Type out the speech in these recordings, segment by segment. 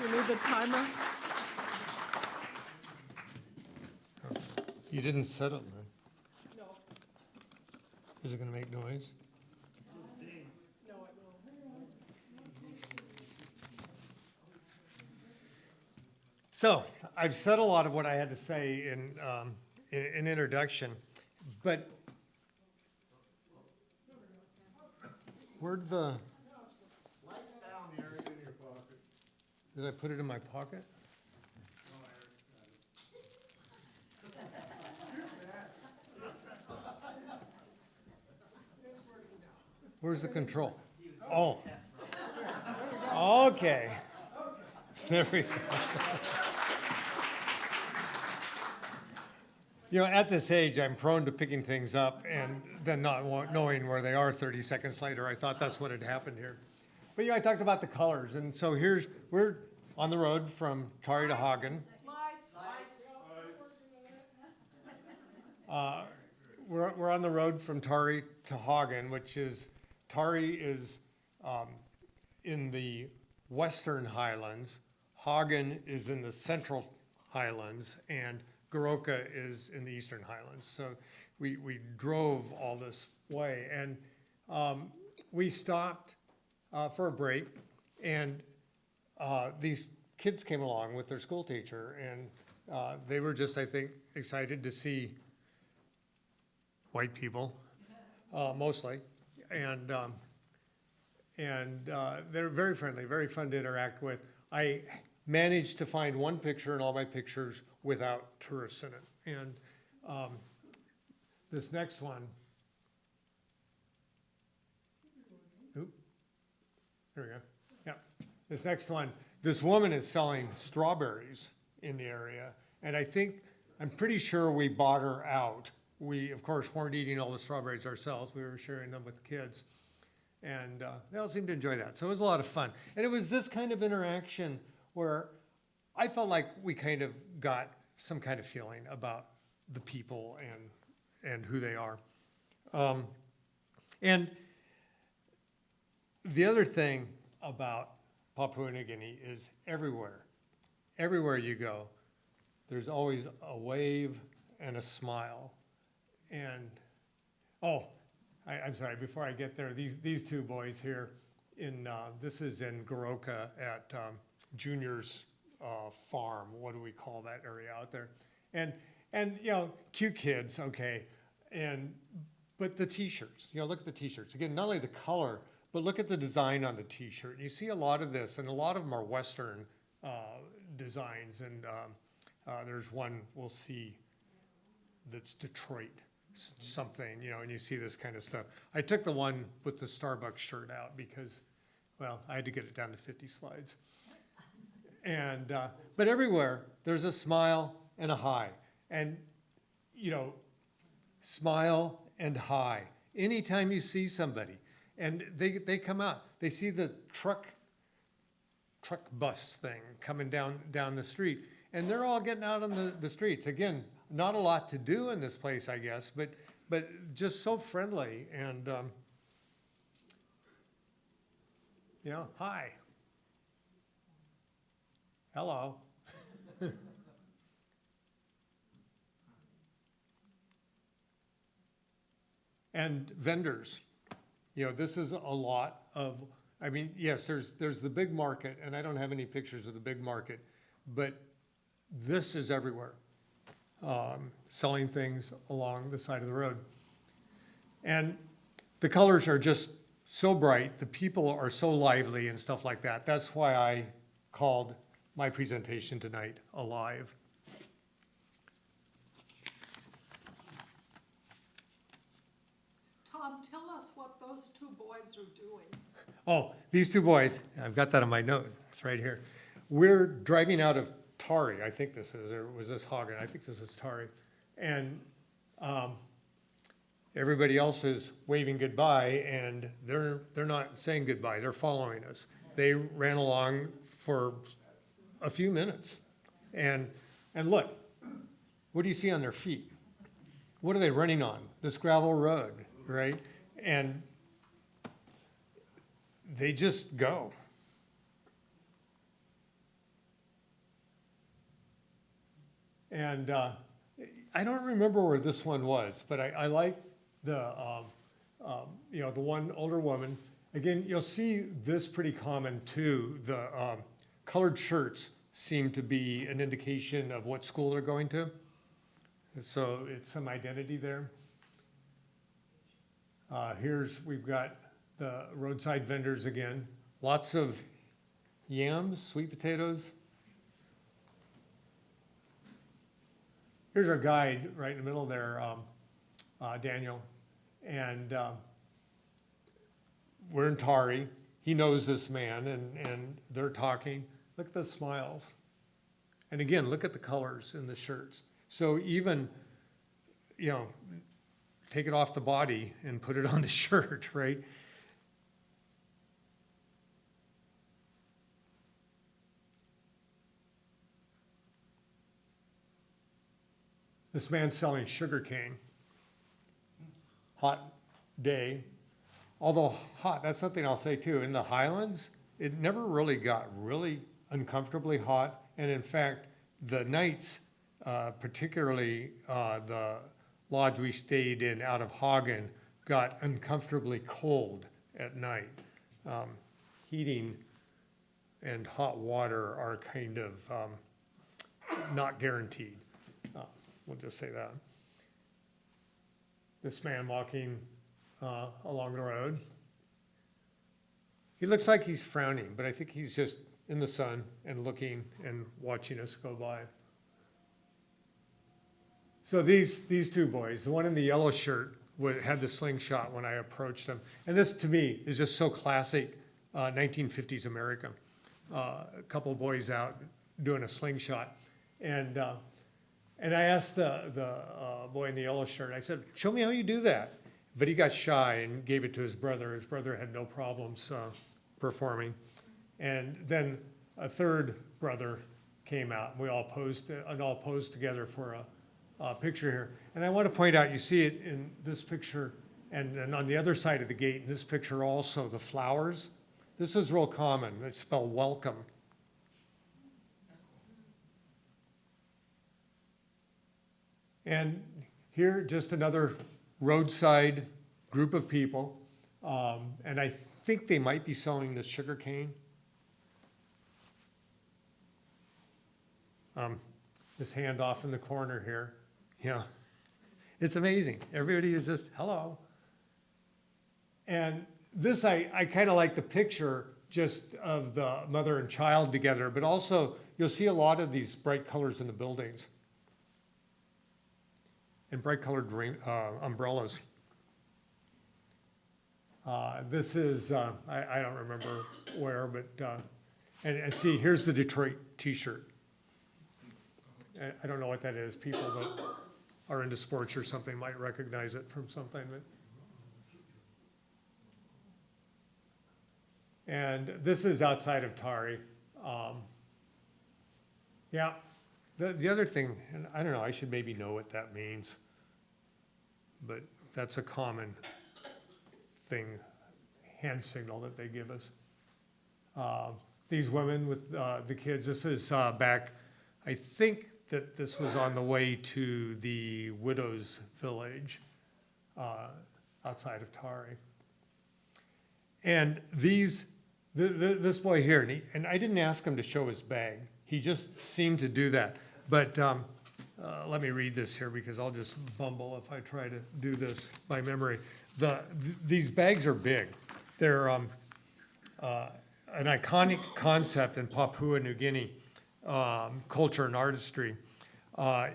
You need the timer? You didn't set it, man. No. Is it gonna make noise? No, it won't. So, I've said a lot of what I had to say in introduction, but where'd the... Lights down there, it's in your pocket. Did I put it in my pocket? Where's the control? Oh. Okay. There we go. You know, at this age, I'm prone to picking things up and then not knowing where they are 30 seconds later. I thought that's what had happened here. But yeah, I talked about the colors. And so we're on the road from Tari to Hagen. We're on the road from Tari to Hagen, which is, Tari is in the western highlands, Hagen is in the central highlands, and Goroka is in the eastern highlands. So we drove all this way, and we stopped for a break, and these kids came along with their school teacher, and they were just, I think, excited to see white people, mostly, and they're very friendly, very fun to interact with. I managed to find one picture in all my pictures without tourists in it, and this next one, oop, there we go, yeah, this next one, this woman is selling strawberries in the area, and I'm pretty sure we bought her out. We, of course, weren't eating all the strawberries ourselves. We were sharing them with kids. And they all seemed to enjoy that. So it was a lot of fun. And it was this kind of interaction where I felt like we kind of got some kind of feeling about the people and who they are. And the other thing about Papua New Guinea is everywhere you go, there's always a wave and a smile. And, I'm sorry, before I get there, these two boys here, this is in Goroka at Junior's farm. What do we call that area out there? And you know, cute kids, okay. But the t-shirts, you know, look at the t-shirts. Again, not only the color, but look at the design on the t-shirt. And you see a lot of this, and a lot of them are Western designs. And there's one we'll see that's Detroit something, you know, and you see this kind of stuff. I took the one with the Starbucks shirt out because, well, I had to get it down to 50 slides. And, but everywhere, there's a smile and a hi. And, you know, smile and hi. Anytime you see somebody, and they come out, they see the truck bus thing coming down the street, and they're all getting out on the streets. Again, not a lot to do in this place, I guess, but just so friendly and, you know, hi, hello. And vendors, you know, this is a lot of, I mean, yes, there's the big market, and I don't have any pictures of the big market, but this is everywhere. Selling things along the side of the road. And the colors are just so bright, the people are so lively and stuff like that. That's why I called my presentation tonight Alive. Tom, tell us what those two boys are doing. Oh, these two boys, I've got that on my note, it's right here. We're driving out of Tari, I think this is, or was this Hagen? I think this is Tari. And everybody else is waving goodbye, and they're not saying goodbye, they're following us. They ran along for a few minutes. And look, what do you see on their feet? What are they running on? This gravel road, right? And they just go. And I don't remember where this one was, but I like the, the one older woman. Again, you'll see this pretty common too. The colored shirts seem to be an indication of what school they're going to. So it's some identity there. We've got the roadside vendors again. Lots of yams, sweet potatoes. Here's our guide right in the middle there, Daniel. And we're in Tari. He knows this man, and they're talking. Look at the smiles. And again, look at the colors in the shirts. So even, take it off the body and put it on the shirt, right? This man's selling sugar cane. Hot day. Although hot, that's something I'll say too. In the highlands, it never really got really uncomfortably hot. And in fact, the nights, particularly the lodge we stayed in out of Hagen, got uncomfortably cold at night. Heating and hot water are kind of not guaranteed. We'll just say that. This man walking along the road. He looks like he's frowning, but I think he's just in the sun and looking and watching us go by. So these two boys, the one in the yellow shirt had the slingshot when I approached him. And this, to me, is just so classic 1950s America. A couple of boys out doing a slingshot. And I asked the boy in the yellow shirt, I said, show me how you do that. But he got shy and gave it to his brother. His brother had no problems performing. And then a third brother came out, and we all posed together for a picture here. And I want to point out, you see it in this picture, and then on the other side of the gate, in this picture also, the flowers. This is real common. It's spelled welcome. And here, just another roadside group of people. And I think they might be selling this sugar cane. This hand off in the corner here. It's amazing. Everybody is just, hello. And this, I kind of like the picture just of the mother and child together, but also you'll see a lot of these bright colors in the buildings. And bright colored umbrellas. This is, I don't remember where, but, and see, here's the Detroit t-shirt. I don't know what that is. People that are into sports or something might recognize it from something. And this is outside of Tari. Yeah. The other thing, and I don't know, I should maybe know what that means, but that's a common thing, hand signal that they give us. These women with the kids, this is back, I think that this was on the way to the widow's village outside of Tari. And this boy here, and I didn't ask him to show his bag. He just seemed to do that. But let me read this here because I'll just bumble if I try to do this by memory. These bags are big. They're an iconic concept in Papua New Guinea culture and artistry.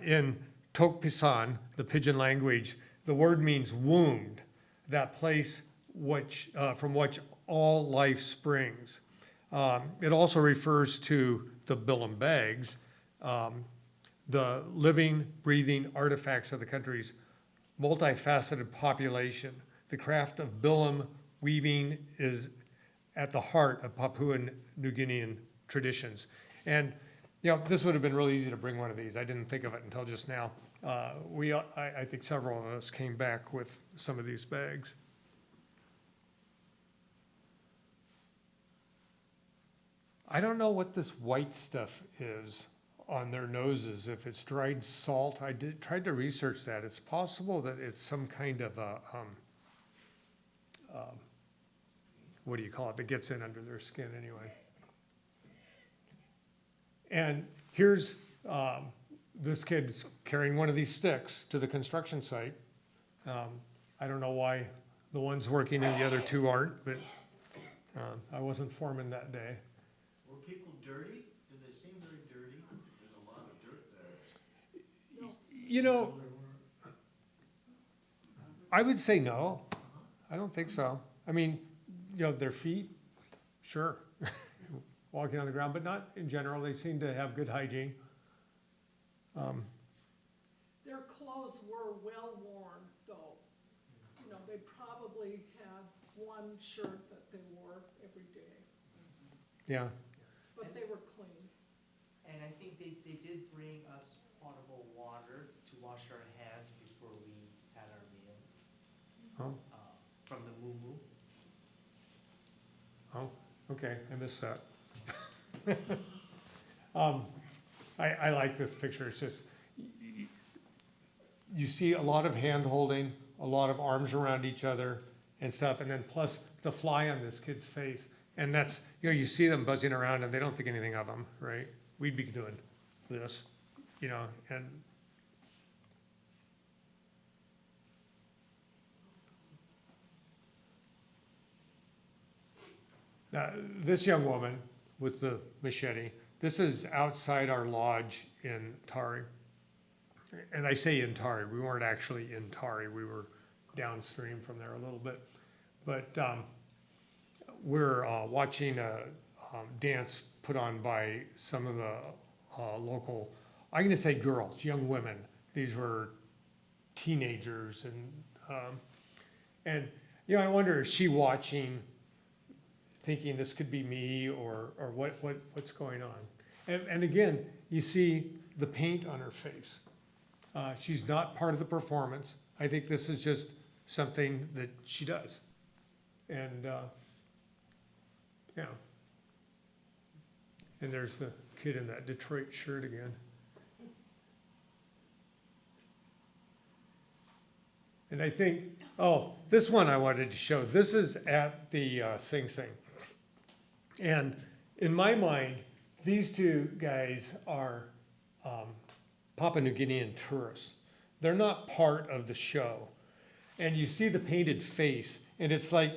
In Tokpisan, the pidgin language, the word means wound, that place from which all life springs. It also refers to the Bilam bags, the living, breathing artifacts of the country's multifaceted population. The craft of Bilam weaving is at the heart of Papua New Guinean traditions. And this would have been really easy to bring one of these. I didn't think of it until just now. I think several of us came back with some of these bags. I don't know what this white stuff is on their noses if it's dried salt. Tried to research that. It's possible that it's some kind of a, what do you call it, that gets in under their skin anyway. And here's this kid's carrying one of these sticks to the construction site. I don't know why the ones working and the other two aren't, but I wasn't foreman that day. Were people dirty? Did they seem very dirty? There's a lot of dirt there. You know, I would say no. I don't think so. I mean, you know, their feet, sure, walking on the ground, but not in general. They seem to have good hygiene. Their clothes were well worn, though. You know, they probably had one shirt that they wore every day, Yeah. but they were clean. And I think they did bring us potable water to wash our hands before we had our meals, Oh, from the moo. oh, okay, I missed that. I like this picture. It's just, you see a lot of hand holding, a lot of arms around each other and stuff, and then plus the fly on this kid's face. And that's, you know, you see them buzzing around and they don't think anything of them, right? We'd be doing this, you know, and this young woman with the machete, this is outside our lodge in Tari. And I say in Tari, we weren't actually in Tari, we were downstream from there a little bit. But we're watching a dance put on by some of the local, I'm gonna say girls, young women. These were teenagers and you know, I wonder, is she watching, thinking this could be me or what's going on? And again, you see the paint on her face. She's not part of the performance. I think this is just something that she does. And, yeah. And there's the kid in that Detroit shirt again. And I think, oh, this one I wanted to show. This is at the Sing Sing. And in my mind, these two guys are Papua New Guinean tourists. They're not part of the show. And you see the painted face, and it's like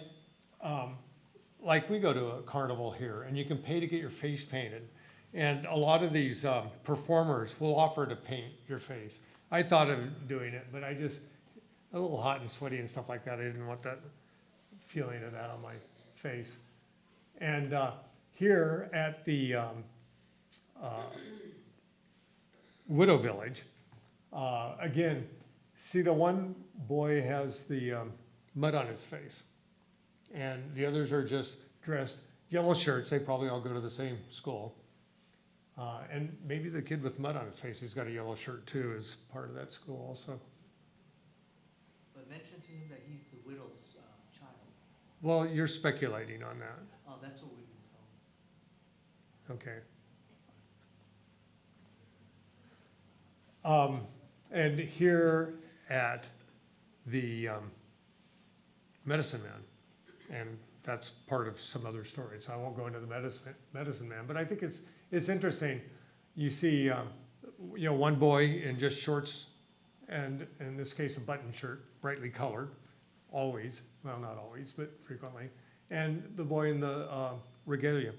we go to a carnival here, and you can pay to get your face painted. And a lot of these performers will offer to paint your face. I thought of doing it, but I just, a little hot and sweaty and stuff like that. I didn't want that feeling of that on my face. And here at the Widow Village, again, see the one boy has the mud on his face, and the others are just dressed yellow shirts. They probably all go to the same school. And maybe the kid with mud on his face, he's got a yellow shirt too, is part of that school also. But mention to him that he's the widow's child. Well, you're speculating on that. Oh, that's what we've been told. Okay. And here at the Medicine Man, and that's part of some other stories. I won't go into the Medicine Man, but I think it's interesting. You see, you know, one boy in just shorts, and in this case, a button shirt, brightly colored, always. Well, not always, but frequently. And the boy in the regalia.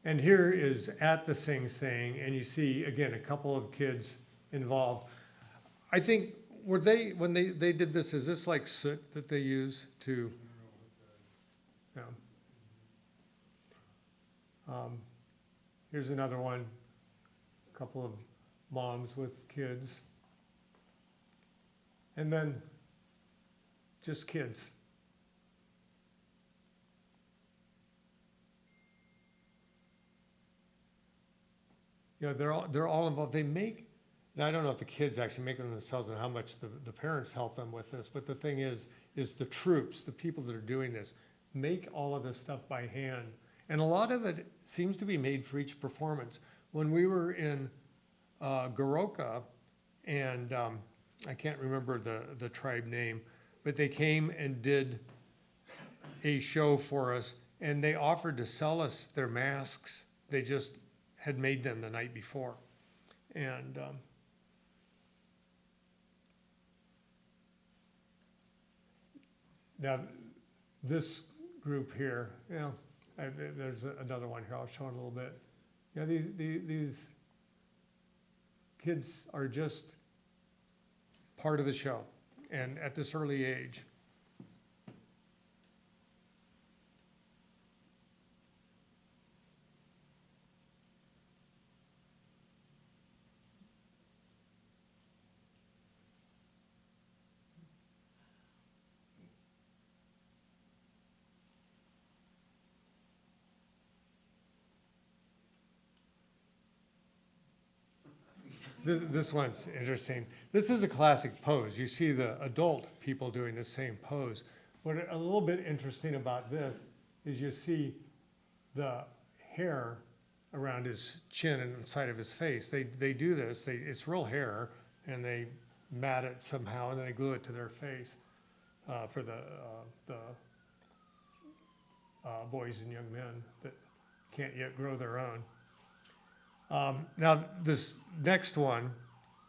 And here is at the Sing Sing, and you see, again, a couple of kids involved. I think, were they, when they did this, is this like soot that they use to, yeah. Here's another one, a couple of moms with kids. And then just kids. You know, they're all involved. They make, now I don't know if the kids actually make them themselves and how much the parents help them with this, but the thing is the troops, the people that are doing this, make all of this stuff by hand. And a lot of it seems to be made for each performance. When we were in Goroka, and I can't remember the tribe name, but they came and did a show for us, and they offered to sell us their masks. They just had made them the night before. And now this group here, there's another one here, I'll show it a little bit. These kids are just part of the show, and at this early age. This one's interesting. This is a classic pose. You see the adult people doing the same pose. What a little bit interesting about this is you see the hair around his chin and the side of his face. They do this, it's real hair, and they mat it somehow, and then they glue it to their face for the boys and young men that can't yet grow their own. Now, this next one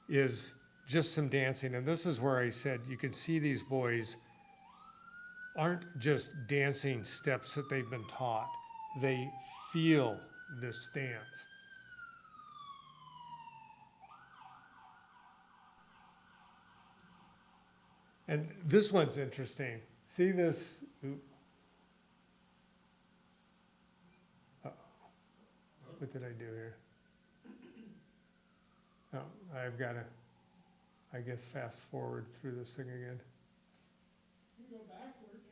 is just some dancing, and this is where I said you can see these boys aren't just dancing steps that they've been taught. They feel this dance. And this one's interesting. See this? What did I do here? Oh, I've got to, I guess, fast forward through this thing again. You go backwards.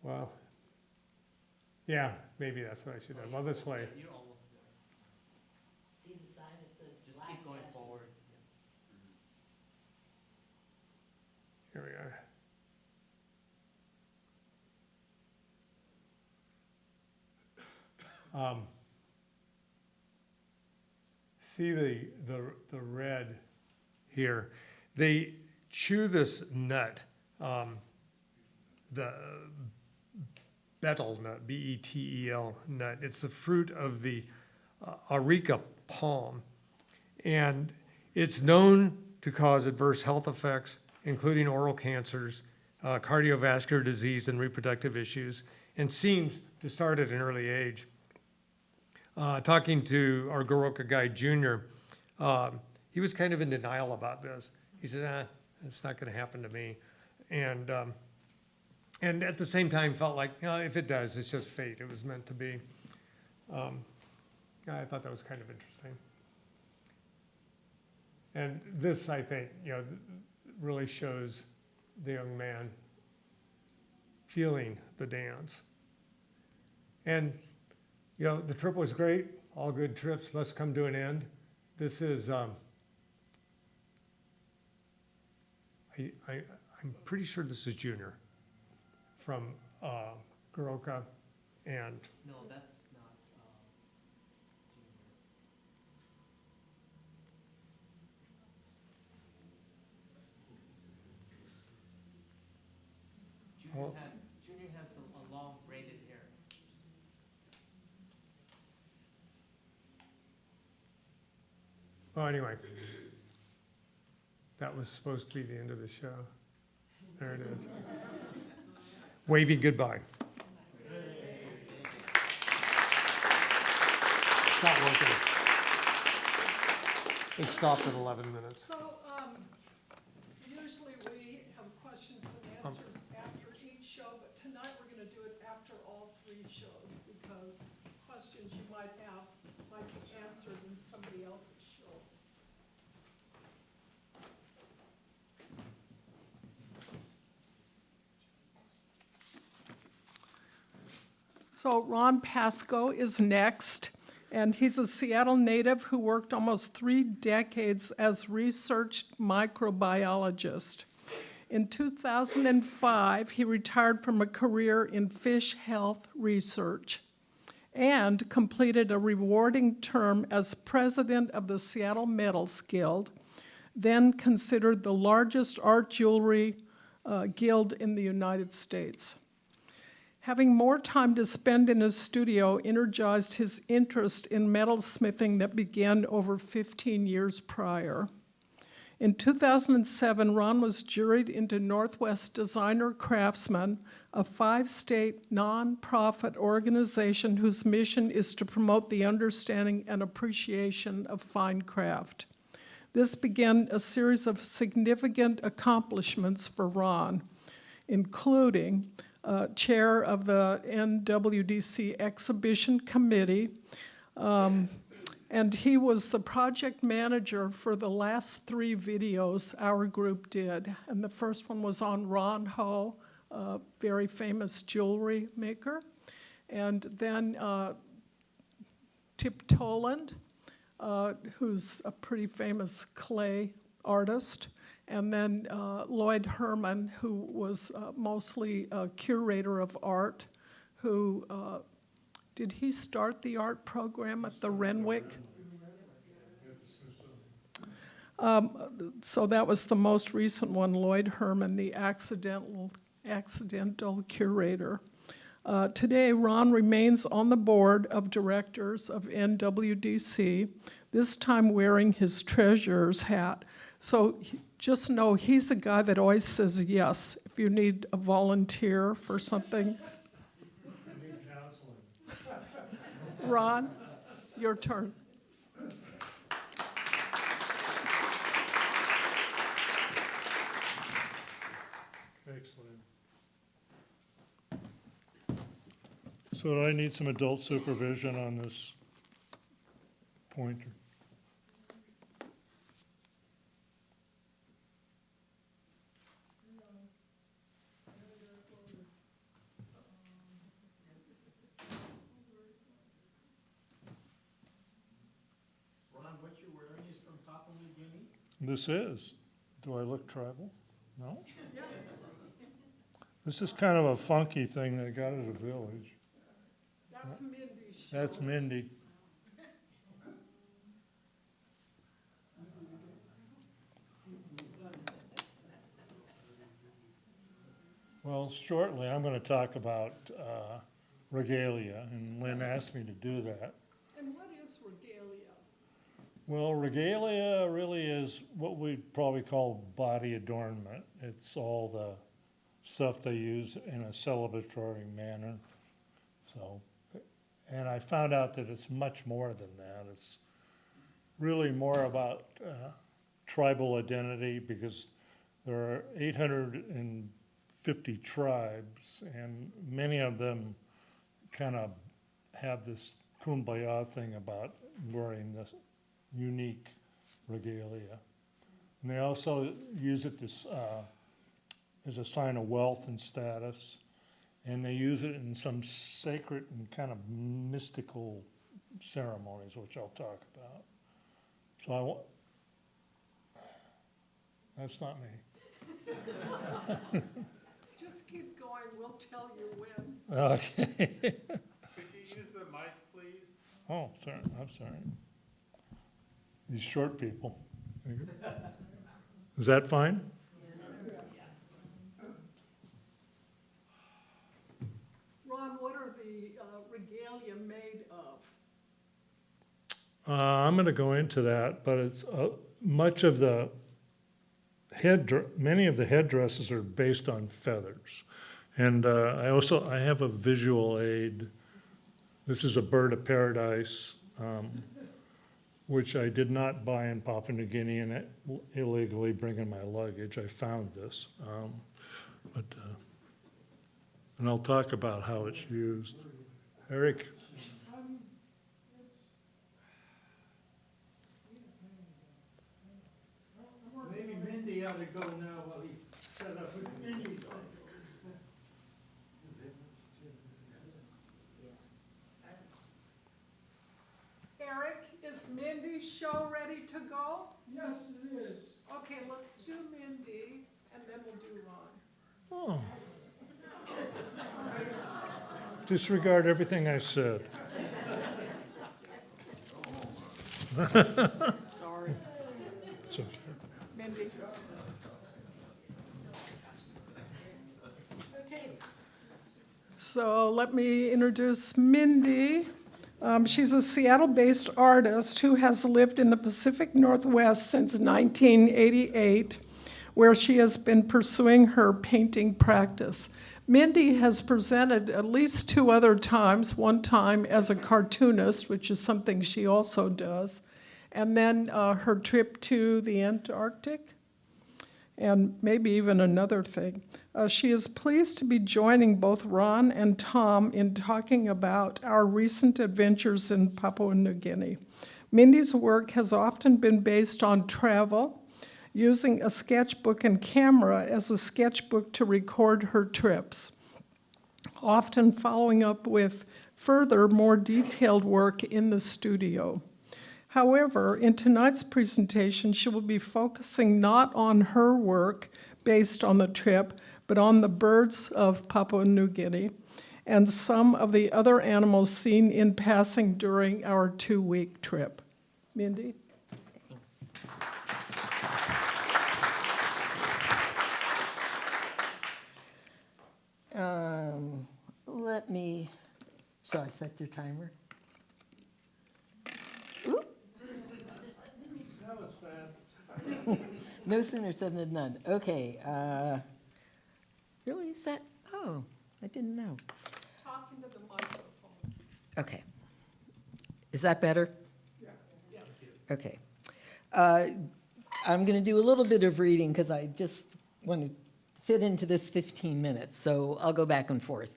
Well, yeah, maybe that's what I should have. Well, this way. You're almost there. See the sign that says Just black keep going patches? forward. Here we are. See the red here. They chew this nut, the betel nut, B-E-T-E-L nut. It's the fruit of the areca palm, and it's known to cause adverse health effects, including oral cancers, cardiovascular disease, and reproductive issues, and seems to start at an early age. Talking to our Goroka guy, Junior, he was kind of in denial about this. He said, it's not going to happen to me. And at the same time felt like, if it does, it's just fate. It was meant to be. I thought that was kind of interesting. And this, I think, really shows the young man feeling the dance. And the trip was great. All good trips must come to an end. This is, I'm pretty sure this is Junior from Goroka, and No, that's not, Junior. Junior has a long braided hair. well, anyway, that was supposed to be the end of the show. There it is. Waving goodbye. It's not working. It stopped at 11 minutes. So, usually we have questions and answers after each show, but tonight we're gonna do it after all 3 shows, because questions you might have might be answered in somebody else's show. So Ron Pascho is next, and he's a Seattle native who worked almost 3 decades as research microbiologist. In 2005, he retired from a career in fish health research and completed a rewarding term as president of the Seattle Metals Guild, then considered the largest art jewelry guild in the United States. Having more time to spend in his studio energized his interest in metalsmithing that began over 15 years prior. In 2007, Ron was juried into Northwest Designer Craftsman, a 5-state nonprofit organization whose mission is to promote the understanding and appreciation of fine craft. This began a series of significant accomplishments for Ron, including chair of the NWDC Exhibition Committee, and he was the project manager for the last 3 videos our group did. And the first one was on Ron Ho, a very famous jewelry maker. And then Tip Toland, who's a pretty famous clay artist. And then Lloyd Herman, who was mostly a curator of art, who, did he start the art program at the Renwick? So that was the most recent one, Lloyd Herman, the accidental curator. Today, Ron remains on the board of directors of NWDC, this time wearing his treasurer's hat. So just know he's a guy that always says yes if you need a volunteer for something. I need counseling. Ron, your turn. Excellent. So do I need some adult supervision on this pointer? Ron, what you're wearing is from Papua New Guinea? This is. Do I look tribal? No? Yeah. This is kind of a funky thing they got at a village. That's Mindy's show. That's Mindi. Well, shortly, I'm going to talk about regalia, and Lynn asked me to do that. And what is regalia? Well, regalia really is what we'd probably call body adornment. It's all the stuff they use in a celebratory manner. So, and I found out that it's much more than that. It's really more about tribal identity, because there are 850 tribes, and many of them kind of have this kumbaya thing about wearing this unique regalia. And they also use it as a sign of wealth and status, and they use it in some sacred and kind of mystical ceremonies, which I'll talk about. So that's not me. Just keep going, we'll tell you when. Okay. Could you use the mic, please? Oh, sorry, I'm sorry. These short people. Is that fine? Ron, what are the regalia made of? I'm going to go into that, but it's much of the many of the headdresses are based on feathers. And I have a visual aid. This is a bird of paradise, which I did not buy in Papua New Guinea and illegally bring in my luggage. I found this. And I'll talk about how it's used. Erik? Maybe Mindi ought to go now while he set up with Mindi's on. Erik, is Mindy's show ready to go? Yes, it is. Okay, let's do Mindy, and then then we'll do Ron. Oh. Disregard everything I said. Sorry. It's okay. Mindi. Okay. So let me introduce Mindi. She's a Seattle-based artist who has lived in the Pacific Northwest since 1988, where she has been pursuing her painting practice. Mindi has presented at least 2 other times, one time as a cartoonist, which is something she also does, and then her trip to the Antarctic, and maybe even another thing. She is pleased to be joining both Ron and Thom in talking about our recent adventures in Papua New Guinea. Mindi's work has often been based on travel, using a sketchbook and camera as a sketchbook to record her trips, often following up with further, more detailed work in the studio. However, in tonight's presentation, she will be focusing not on her work based on the trip, but on the birds of Papua New Guinea and some of the other animals seen in passing during our 2-week trip. Mindi? Let me, shall I set your timer? Oop. That was fast. No sooner said than done. Okay, really, is that, oh, I didn't know. Talk into the microphone. Okay. Is that better? Yes. Okay. I'm going to do a little bit of reading because I just want to fit into this 15 minutes, so I'll go back and forth.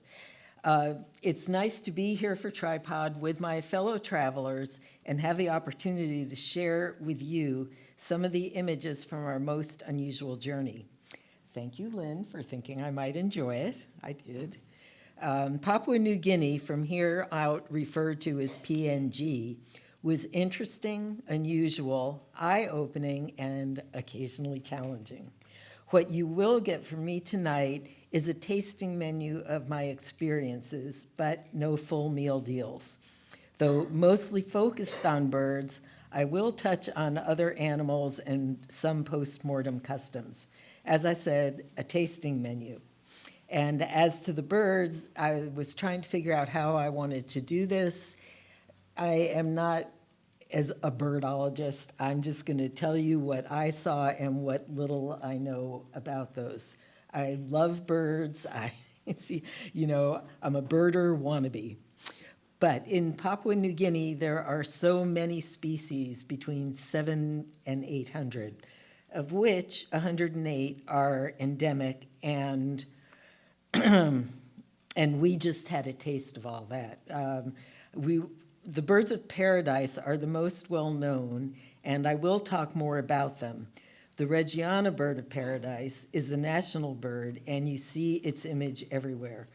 It's nice to be here for Tripod with my fellow travelers and have the opportunity to share with you some of the images from our most unusual journey. Thank you, Lynn, for thinking I might enjoy it. I did. Papua New Guinea, from here out referred to as PNG, was interesting, unusual, eye-opening, and occasionally challenging. What you will get from me tonight is a tasting menu of my experiences, but no full meal deals. Though mostly focused on birds, I will touch on other animals and some post-mortem customs. As I said, a tasting menu. And as to the birds, I was trying to figure out how I wanted to do this. I am not as a birdologist. I'm just going to tell you what I saw and what little I know about those. I love birds. I see, I'm a birder wannabe. But in Papua New Guinea, there are so many species, between 700 and 800, of which 108 are endemic, and we just had a taste of all that. The birds of paradise are the most well-known, and I will talk more about them. The Reggiana bird of paradise is the national bird, and you see its image everywhere.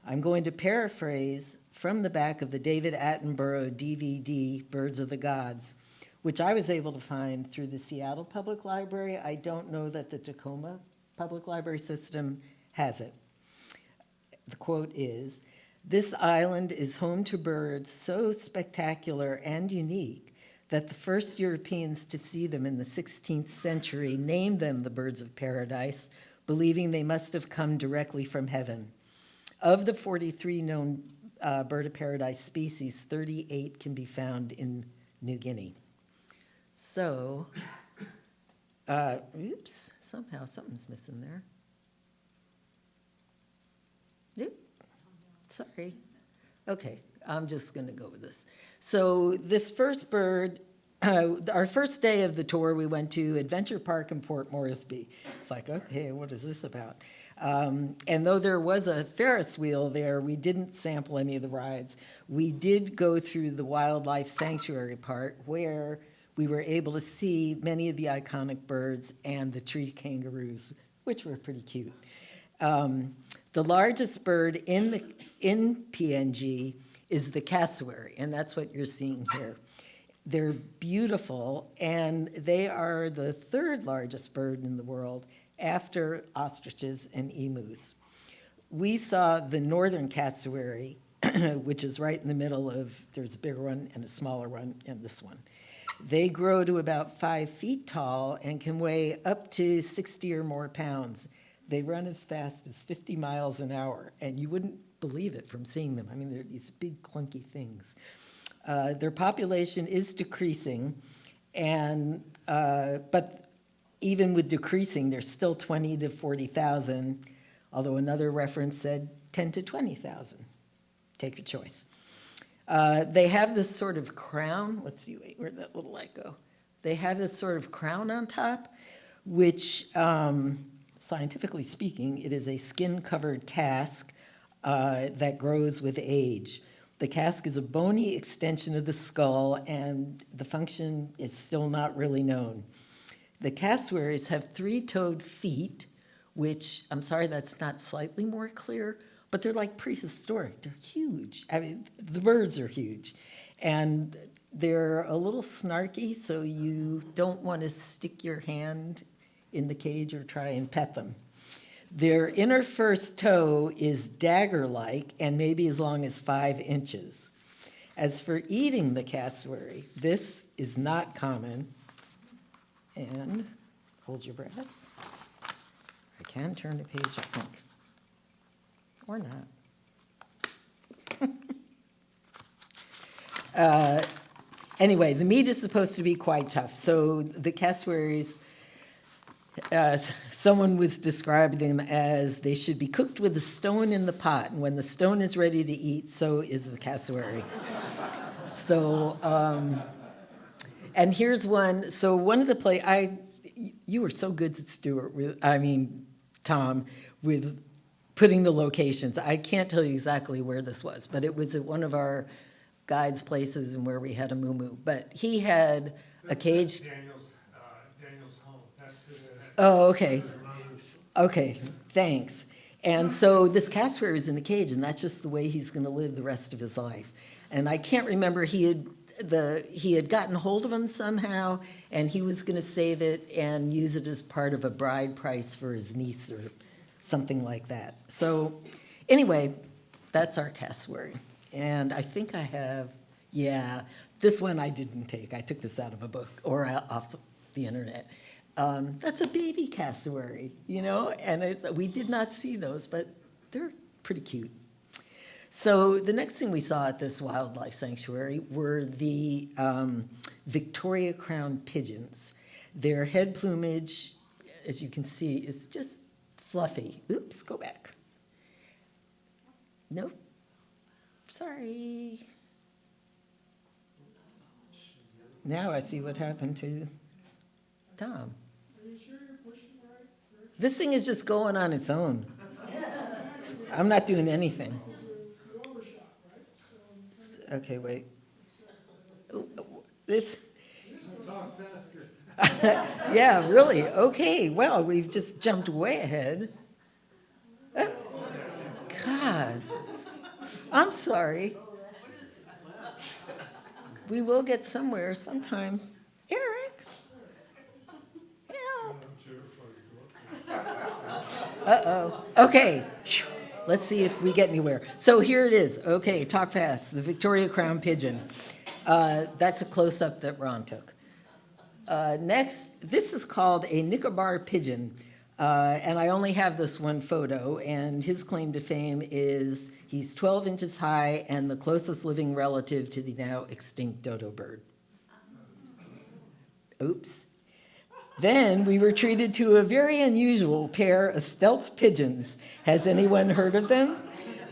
I'm going to paraphrase from the back of the David Attenborough DVD, Birds of the Gods, which I was able to find through the Seattle Public Library. I don't know that the Tacoma Public Library System has it. The quote is, "This island is home to birds so spectacular and unique that the first Europeans to see them in the 16th century named them the birds of paradise, believing they must have come directly from heaven. Of the 43 known bird of paradise species, 38 can be found in New Guinea." So, oops, somehow something's missing there. Oop, sorry. Okay, I'm just going to go with this. So this first bird, our first day of the tour, we went to Adventure Park in Port Moresby. It's like, okay, what is this about? And though there was a Ferris wheel there, we didn't sample any of the rides. We did go through the wildlife sanctuary part where we were able to see many of the iconic birds and the tree kangaroos, which were pretty cute. The largest bird in PNG is the cassowary, and that's what you're seeing here. They're beautiful, and they are the third largest bird in the world after ostriches and emus. We saw the northern cassowary, which is right in the middle of, there's a bigger one and a smaller one, and this one. They grow to about 5 feet tall and can weigh up to 60 or more pounds. They run as fast as 50 miles an hour, and you wouldn't believe it from seeing them. I mean, they're these big clunky things. Their population is decreasing, and but even with decreasing, there's still 20 to 40,000, although another reference said 10 to 20,000. Take your choice. They have this sort of crown. Let's see, wait, where'd that little light go? They have this sort of crown on top, which, scientifically speaking, it is a skin-covered casque that grows with age. The casque is a bony extension of the skull, and the function is still not really known. The cassowaries have 3-toed feet, which, I'm sorry, that's not slightly more clear, but they're like prehistoric. They're huge. I mean, the birds are huge. And they're a little snarky, so you don't want to stick your hand in the cage or try and pet them. Their inner first toe is dagger-like and maybe as long as 5 inches. As for eating the cassowary, this is not common. And hold your breath. I can turn the page, I think. Or not. Anyway, the meat is supposed to be quite tough. So the cassowaries, someone was describing them as they should be cooked with a stone in the pot. And when the stone is ready to eat, so is the cassowary. So, and here's one. So one of the you were so good, Stuart, Thom, with putting the locations. I can't tell you exactly where this was, but it was at one of our guides' places and where we had a moo-moo. But he had a cage. Daniel's home. That's his. Oh, okay. Okay, thanks. And so this cassowary is in the cage, and that's just the way he's going to live the rest of his life. And I can't remember, he had gotten hold of him somehow, and he was going to save it and use it as part of a bride price for his niece or something like that. So anyway, that's our cassowary. And I think I have, this one I didn't take. I took this out of a book or off the internet. That's a baby cassowary, and we did not see those, but they're pretty cute. So the next thing we saw at this wildlife sanctuary were the Victoria crown pigeons. Their head plumage, as you can see, is just fluffy. Oops, go back. Nope. Sorry. Now I see what happened to Thom. Are you sure you're pushing right? This thing is just going on its own. I'm not doing anything. You overshot, right? So Okay, wait. This. Talk faster. Yeah, really. Okay, well, we've just jumped way ahead. God. I'm sorry. We will get somewhere sometime. Eric. Help. Uh-oh. Okay. Let's see if we get anywhere. So here it is. Okay, talk fast. The Victoria crown pigeon. That's a close-up that Ron took. Next, this is called a Nicobar pigeon. And I only have this one photo, and his claim to fame is he's 12 inches high and the closest living relative to the now extinct dodo bird. Oops. Then we were treated to a very unusual pair of stealth pigeons. Has anyone heard of them?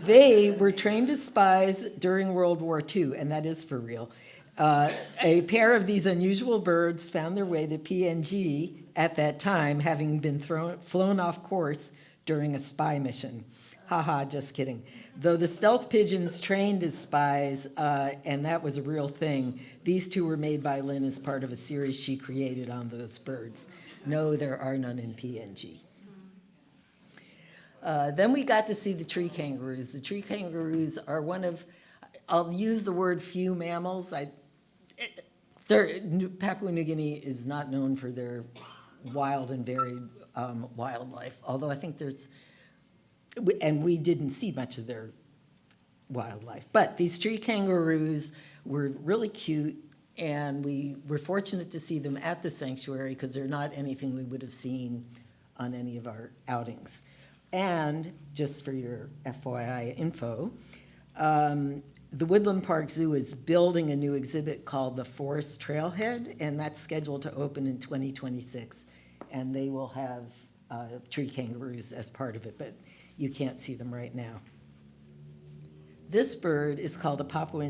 They were trained as spies during World War II, and that is for real. A pair of these unusual birds found their way to PNG at that time, having been flown off course during a spy mission. Haha, just kidding. Though the stealth pigeons trained as spies, and that was a real thing, these two were made by Lynn as part of a series she created on those birds. No, there are none in PNG. Then we got to see the tree kangaroos. The tree kangaroos are one of, I'll use the word few mammals. Papua New Guinea is not known for their wild and varied wildlife, although I think and we didn't see much of their wildlife. But these tree kangaroos were really cute, and we were fortunate to see them at the sanctuary because they're not anything we would have seen on any of our outings. And just for your FYI info, the Woodland Park Zoo is building a new exhibit called the Forest Trailhead, and that's scheduled to open in 2026. And they will have tree kangaroos as part of it, but you can't see them right now. This bird is called a Papua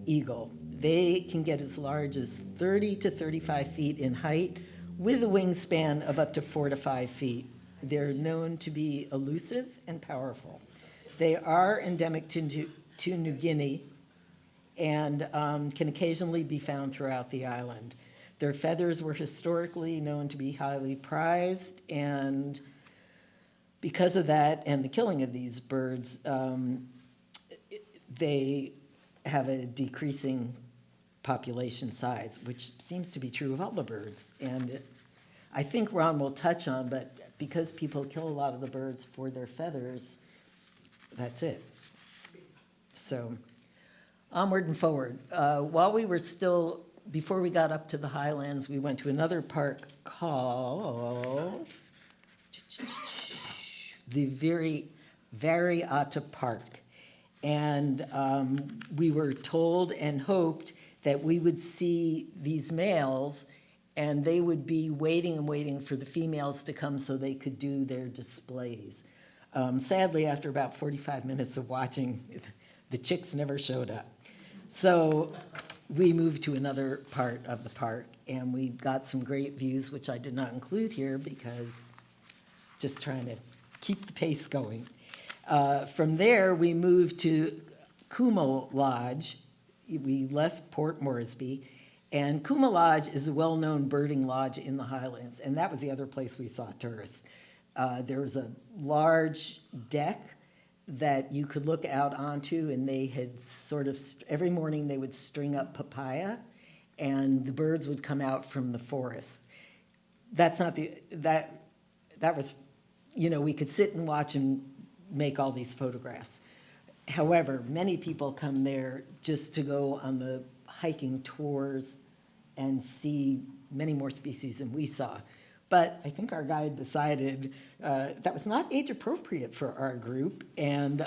eagle. They can get as large as 30 to 35 feet in height with a wingspan of up to 4 to 5 feet. They're known to be elusive and powerful. They are endemic to New Guinea and can occasionally be found throughout the island. Their feathers were historically known to be highly prized, and because of that and the killing of these birds, they have a decreasing population size, which seems to be true of all the birds. And I think Ron will touch on, but because people kill a lot of the birds for their feathers, that's it. So onward and forward. While we were still, before we got up to the highlands, we went to another park called the Variata Park. And we were told and hoped that we would see these males and they would be waiting and waiting for the females to come so they could do their displays. Sadly, after about 45 minutes of watching, the chicks never showed up. So we moved to another part of the park, and we got some great views, which I did not include here because just trying to keep the pace going. From there, we moved to Kuma Lodge. We left Port Moresby, and Kuma Lodge is a well-known birding lodge in the Highlands, and that was the other place we saw tourists. There was a large deck that you could look out onto, and they had sort of, every morning they would string up papaya, and the birds would come out from the forest. That's not that was, we could sit and watch and make all these photographs. However, many people come there just to go on the hiking tours and see many more species than we saw. But I think our guide decided that was not age appropriate for our group, and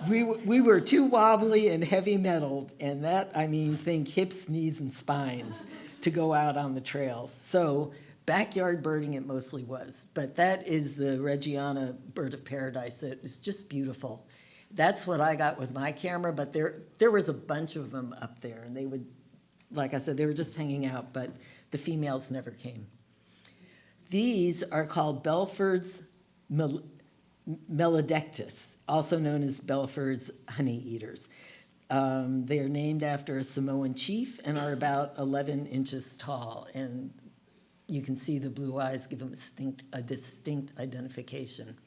we were too wobbly and heavy metalled, and that, I mean, think hips, knees, and spines to go out on the trails. So backyard birding it mostly was, but that is the Reggiana bird of paradise. It was just beautiful. That's what I got with my camera, but there was a bunch of them up there, and they would, like I said, they were just hanging out, but the females never came. These are called Belford's melodectus, also known as Belford's honey eaters. They are named after a Samoan chief and are about 11 inches tall, and you can see the blue eyes give them a distinct identification.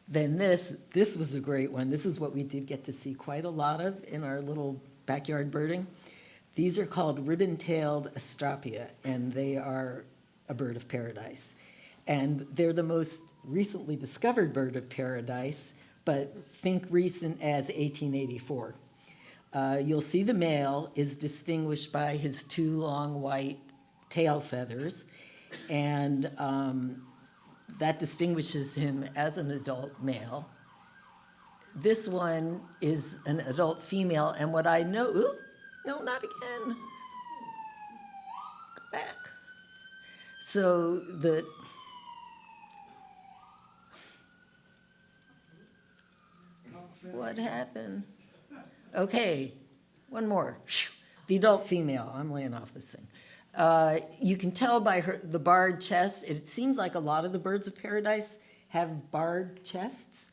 Then this was a great one. This is what we did get to see quite a lot of in our little backyard birding. These are called ribbon-tailed astrapia, and they are a bird of paradise. And they're the most recently discovered bird of paradise, but think recent as 1884. You'll see the male is distinguished by his 2 long white tail feathers, and that distinguishes him as an adult male. This one is an adult female, and what I know, ooh, no, not again. Go back. So what happened? Okay, one more. The adult female, I'm laying off this thing. You can tell by the barred chest, it seems like a lot of the birds of paradise have barred chests.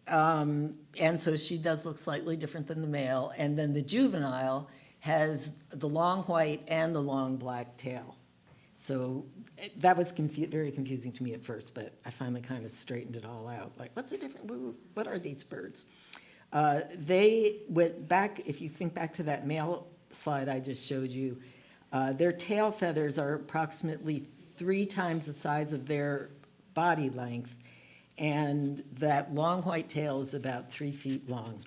And so she does look slightly different than the male. And then the juvenile has the long white and the long black tail. So that was very confusing to me at first, but I finally kind of straightened it all out. Like, what's the difference? What are these birds? They went back, if you think back to that male slide I just showed you, their tail feathers are approximately 3 times the size of their body length, and that long white tail is about 3 feet long.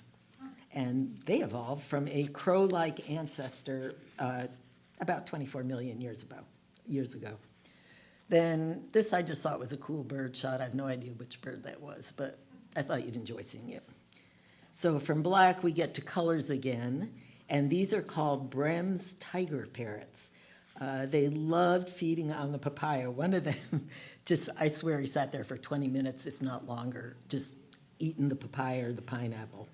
And they evolved from a crow-like ancestor about 24 million years ago. Then this I just thought was a cool bird shot. I have no idea which bird that was, but I thought you'd enjoy seeing it. So from black, we get to colors again, and these are called Brem's tiger parrots. They loved feeding on the papaya. One of them, I swear he sat there for 20 minutes, if not longer, just eating the papaya or the pineapple.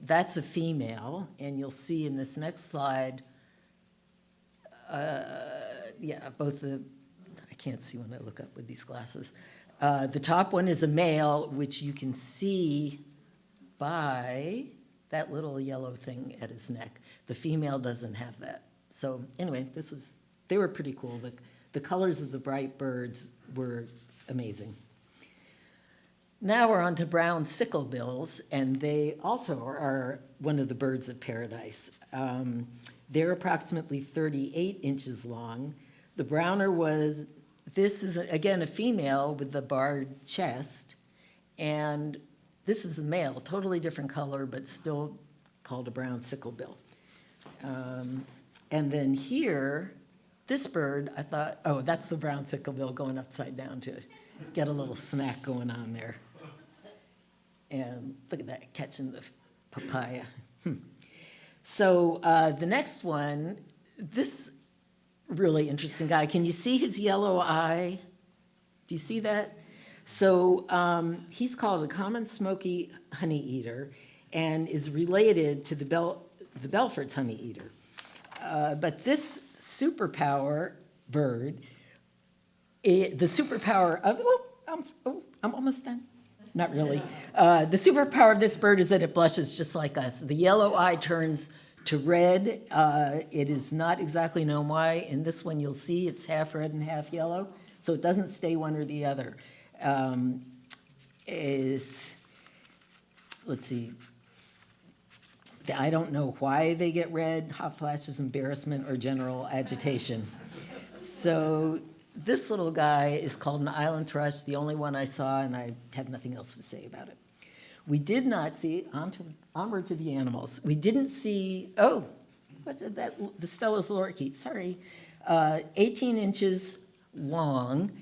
That's a female, and you'll see in this next slide, I can't see when I look up with these glasses. The top one is a male, which you can see by that little yellow thing at his neck. The female doesn't have that. So anyway, they were pretty cool. The colors of the bright birds were amazing. Now we're on to brown sicklebills, and they also are one of the birds of paradise. They're approximately 38 inches long. The browner this is again a female with the barred chest, and this is a male, totally different color, but still called a brown sicklebill. And then here, this bird, I thought, oh, that's the brown sicklebill going upside down to get a little snack going on there. And look at that, catching the papaya. So the next one, this really interesting guy. Can you see his yellow eye? Do you see that? So he's called a common smoky honey eater and is related to the Belford's honey eater. But this superpower bird, the superpower of, I'm almost done. Not really. The superpower of this bird is that it blushes just like us. The yellow eye turns to red. It is not exactly known why. In this one, you'll see it's half red and half yellow, so it doesn't stay one or the other. Let's see. I don't know why they get red, hot flashes, embarrassment, or general agitation. So this little guy is called an island thrush, the only one I saw, and I have nothing else to say about it. We did not see, onward to the animals. We didn't see, what did that, the Stella's lorikeet, sorry. 18 inches long,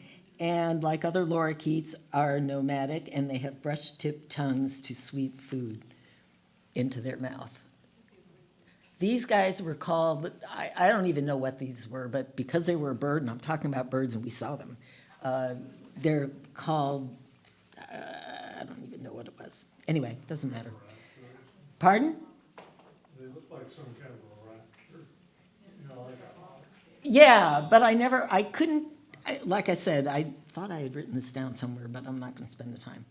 and like other lorikeets, are nomadic, and they have brush-tipped tongues to sweep food into their mouth. These guys were called, I don't even know what these were, but because they were a bird, and I'm talking about birds and we saw them, they're called, I don't even know what it was. Anyway, doesn't matter. Pardon? They look like some kind of a raptor, you know, like a... Yeah, but I couldn't, like I said, I thought I had written this down somewhere, but I'm not going to spend the time.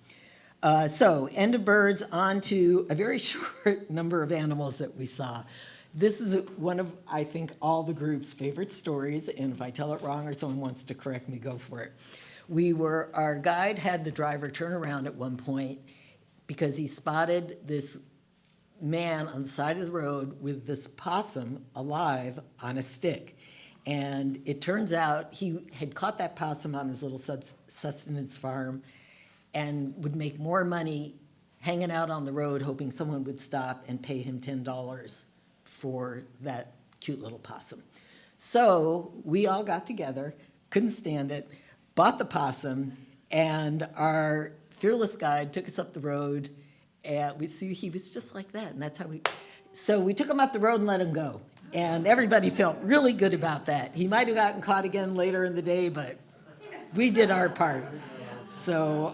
So, end of birds, on to a very short number of animals that we saw. This is one of, I think, all the group's favorite stories, and if I tell it wrong or someone wants to correct me, go for it. Our guide had the driver turn around at one point because he spotted this man on the side of the road with this possum alive on a stick. And it turns out he had caught that possum on his little sustenance farm and would make more money hanging out on the road hoping someone would stop and pay him $10 for that cute little possum. So we all got together, couldn't stand it, bought the possum, and our fearless guide took us up the road, and we see he was just like that, and that's how so we took him up the road and let him go. And everybody felt really good about that. He might have gotten caught again later in the day, but we did our part. So,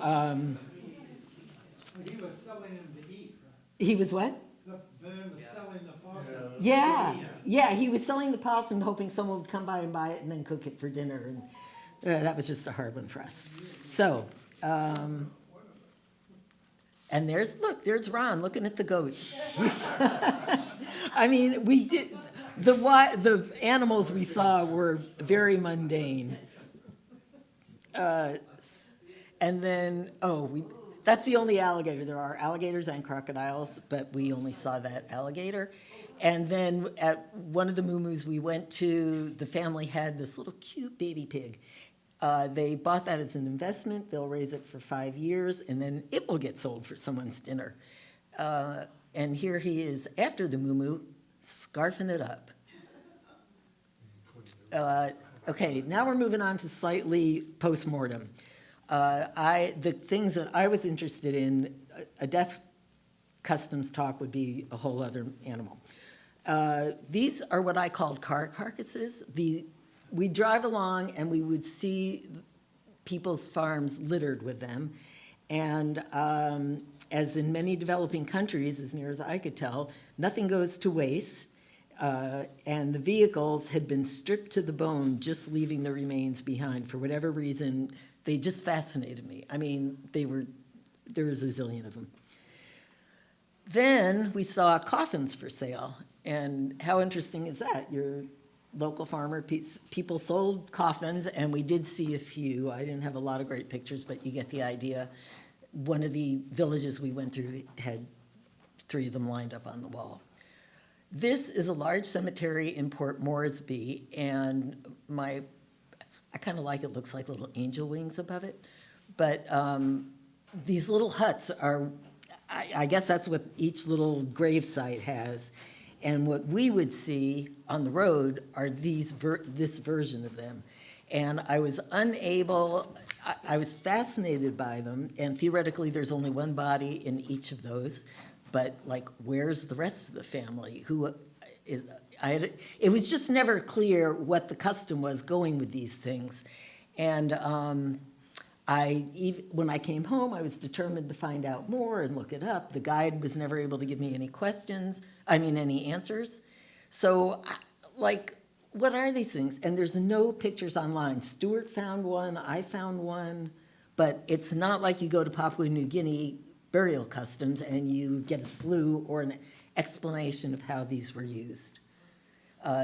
He was selling them to eat, he was what? right? Ben was selling the possum. Yeah, he was selling the possum, hoping someone would come by and buy it and then cook it for dinner. And that was just a hard one for us. So, and there's Ron looking at the goats. I mean, we did, the animals we saw were very mundane. And then, that's the only alligator. There are alligators and crocodiles, but we only saw that alligator. And then at one of the moo-moos we went to, the family had this little cute baby pig. They bought that as an investment. They'll raise it for 5 years, and then it will get sold for someone's dinner. And here he is after the moo-moo, scarfing it up. Okay, now we're moving on to slightly post-mortem. The things that I was interested in, a death customs talk would be a whole other animal. These are what I called car carcasses. We drive along and we would see people's farms littered with them. And as in many developing countries, as near as I could tell, nothing goes to waste. And the vehicles had been stripped to the bone, just leaving the remains behind. For whatever reason, they just fascinated me. I mean, there was a zillion of them. Then we saw coffins for sale. And how interesting is that? Your local farmer, people sold coffins, and we did see a few. I didn't have a lot of great pictures, but you get the idea. One of the villages we went through had 3 of them lined up on the wall. This is a large cemetery in Port Moresby, and I kind of like it, looks like little angel wings above it. But these little huts are, I guess that's what each little grave site has. And what we would see on the road are this version of them. And I was I was fascinated by them, and theoretically there's only one body in each of those, but like, where's the rest of the family? It was just never clear what the custom was going with these things. And when I came home, I was determined to find out more and look it up. The guide was never able to give me any answers. So, like, what are these things? And there's no pictures online. Stuart found one, I found one, but it's not like you go to Papua New Guinea burial customs and you get a slew or an explanation of how these were used.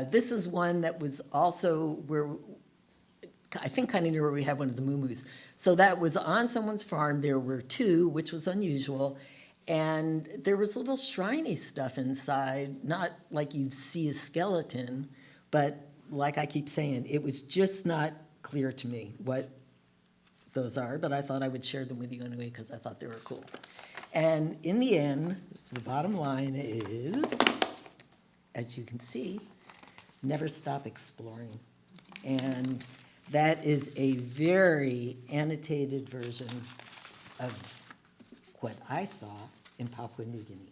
This is one that was also where, I think kind of near where we had one of the moo-moos. So that was on someone's farm. There were 2, which was unusual. And there was little shriny stuff inside, not like you'd see a skeleton, but like I keep saying, it was just not clear to me what those are, but I thought I would share them with you anyway because I thought they were cool. And in the end, the bottom line is, as you can see, never stop exploring. And that is a very annotated version of what I saw in Papua New Guinea.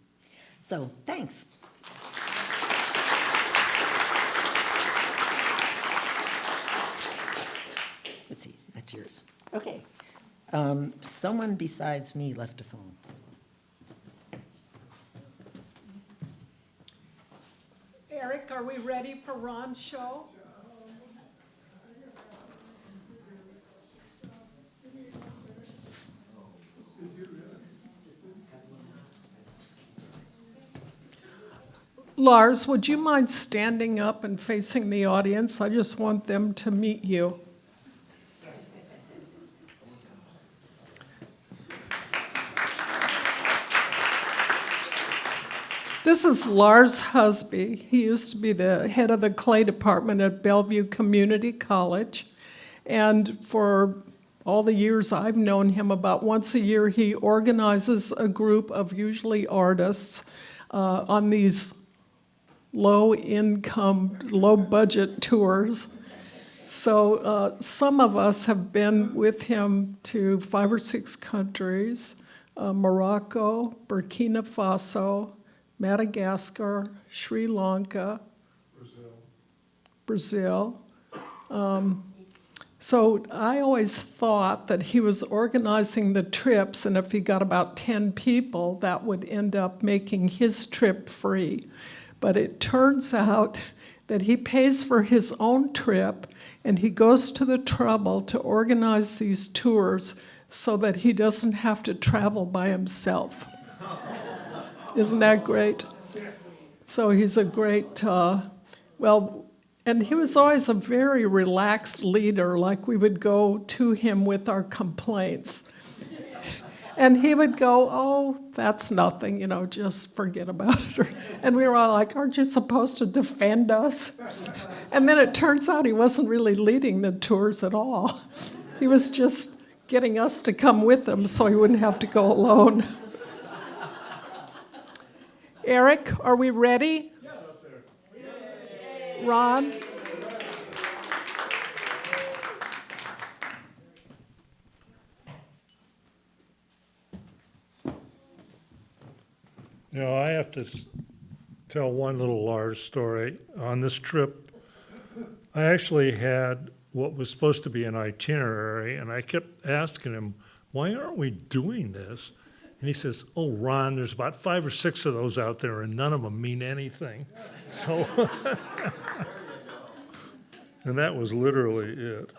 So, thanks. Let's see, that's yours. Okay. Someone besides me left a phone. Erik, are we ready for Ron's show? Lars, would you mind standing up and facing the audience? I just want them to meet you. This is Lars Husby. He used to be the head of the clay department at Bellevue Community College. And for all the years I've known him, about once a year he organizes a group of usually artists on these low-income, low-budget tours. So some of us have been with him to 5 or 6 countries, Morocco, Burkina Faso, Madagascar, Sri Lanka, Brazil. So I always thought that he was organizing the trips, and if he got about 10 people, that would end up making his trip free. But it turns out that he pays for his own trip, and he goes to the trouble to organize these tours so that he doesn't have to travel by himself. Isn't that great? So he's a great, and he was always a very relaxed leader, like we would go to him with our complaints. And he would go, oh, that's nothing, just forget about it. And we were all like, aren't you supposed to defend us? And then it turns out he wasn't really leading the tours at all. He was just getting us to come with him so he wouldn't have to go alone. Erik, are we ready? Yes. Ron? I have to tell one little Lars story. On this trip, I actually had what was supposed to be an itinerary, and I kept asking him, why aren't we doing this? And he says, oh, Ron, there's about 5 or 6 of those out there, and none of them mean anything. So, and that was literally it.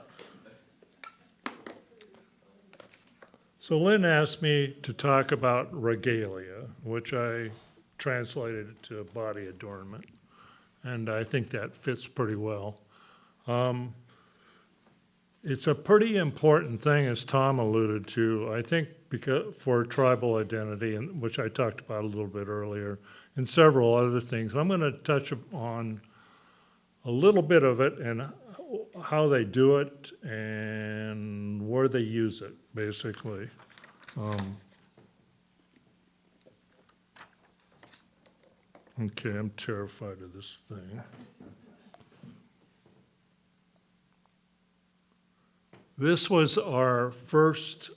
So Lynn asked me to talk about regalia, which I translated to body adornment, and I think that fits pretty well. It's a pretty important thing, as Thom alluded to, I think, because for tribal identity, and which I talked about a little bit earlier, and several other things. I'm going to touch on a little bit of it and how they do it and where they use it, basically. Okay, I'm terrified of this thing. This was our first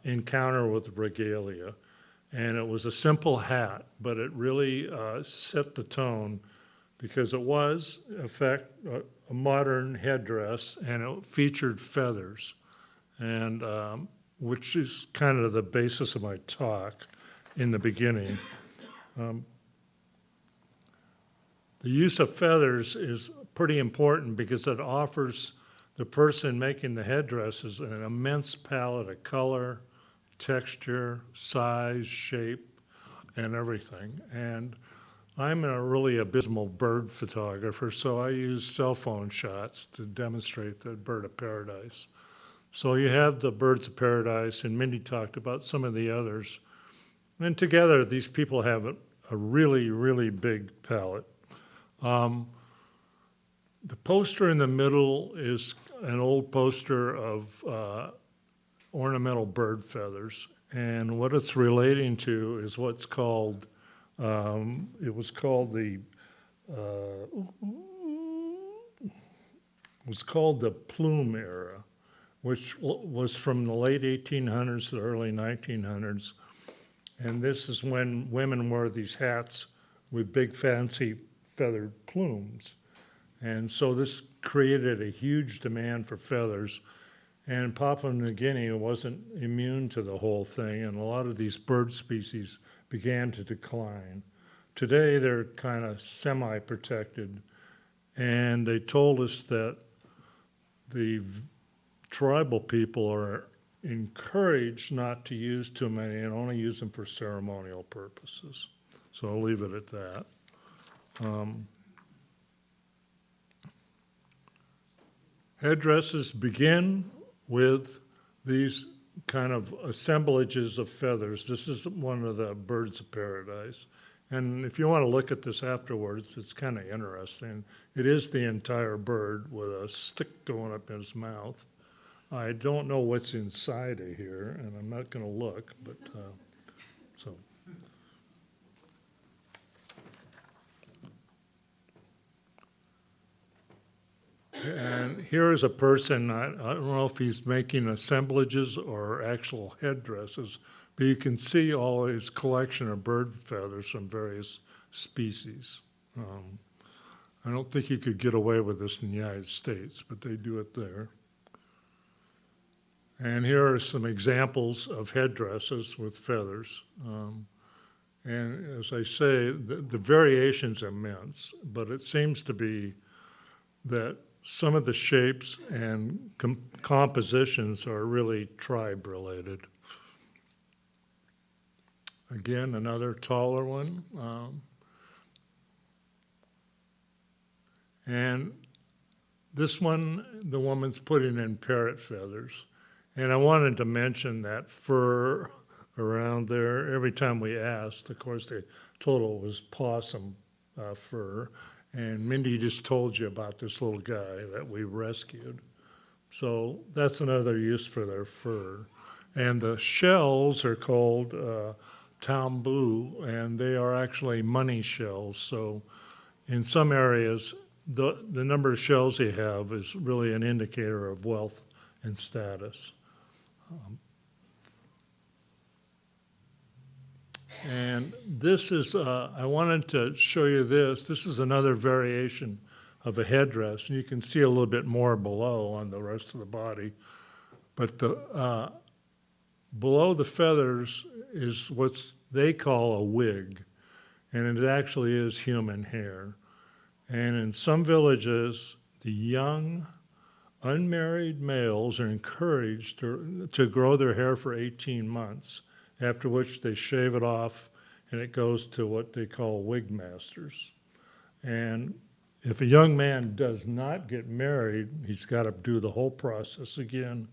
encounter with regalia, and it was a simple hat, but it really set the tone because it was, in fact, a modern headdress, and it featured feathers, and which is kind of the basis of my talk in the beginning. The use of feathers is pretty important because it offers the person making the headdresses an immense palette of color, texture, size, shape, and everything. And I'm a really abysmal bird photographer, so I use cell phone shots to demonstrate the bird of paradise. So you have the birds of paradise, and Mindi talked about some of the others. And together, these people have a really, really big palette. The poster in the middle is an old poster of ornamental bird feathers, and what it's relating to is what's called, it was called the plume era, which was from the late 1800s to the early 1900s, and this is when women wore these hats with big fancy feathered plumes. And so this created a huge demand for feathers, and Papua New Guinea wasn't immune to the whole thing, and a lot of these bird species began to decline. Today, they're kind of semi-protected, and they told us that the tribal people are encouraged not to use too many and only use them for ceremonial purposes. So I'll leave it at that. Headdresses begin with these kind of assemblages of feathers. This is one of the birds of paradise. And if you want to look at this afterwards, it's kind of interesting. It is the entire bird with a stick going up in his mouth. I don't know what's inside of here, and I'm not going to look, but so. And here is a person, I don't know if he's making assemblages or actual headdresses, but you can see all his collection of bird feathers from various species. I don't think you could get away with this in the United States, but they do it there. And here are some examples of headdresses with feathers. And as I say, the variation's immense, but it seems to be that some of the shapes and compositions are really tribe-related. Again, another taller one. And this one, the woman's putting in parrot feathers. And I wanted to mention that fur around there. Every time we asked, of course, they told it was possum fur. And Mindy just told you about this little guy that we rescued. So that's another use for their fur. And the shells are called tambu, and they are actually money shells. So in some areas, the number of shells they have is really an indicator of wealth and status. And this is, I wanted to show you this. This is another variation of a headdress. And you can see a little bit more below on the rest of the body. But the below the feathers is what they call a wig. And it actually is human hair. And in some villages, the young, unmarried males are encouraged to grow their hair for 18 months, after which they shave it off and it goes to what they call wig masters. And if a young man does not get married, he's got to do the whole process again,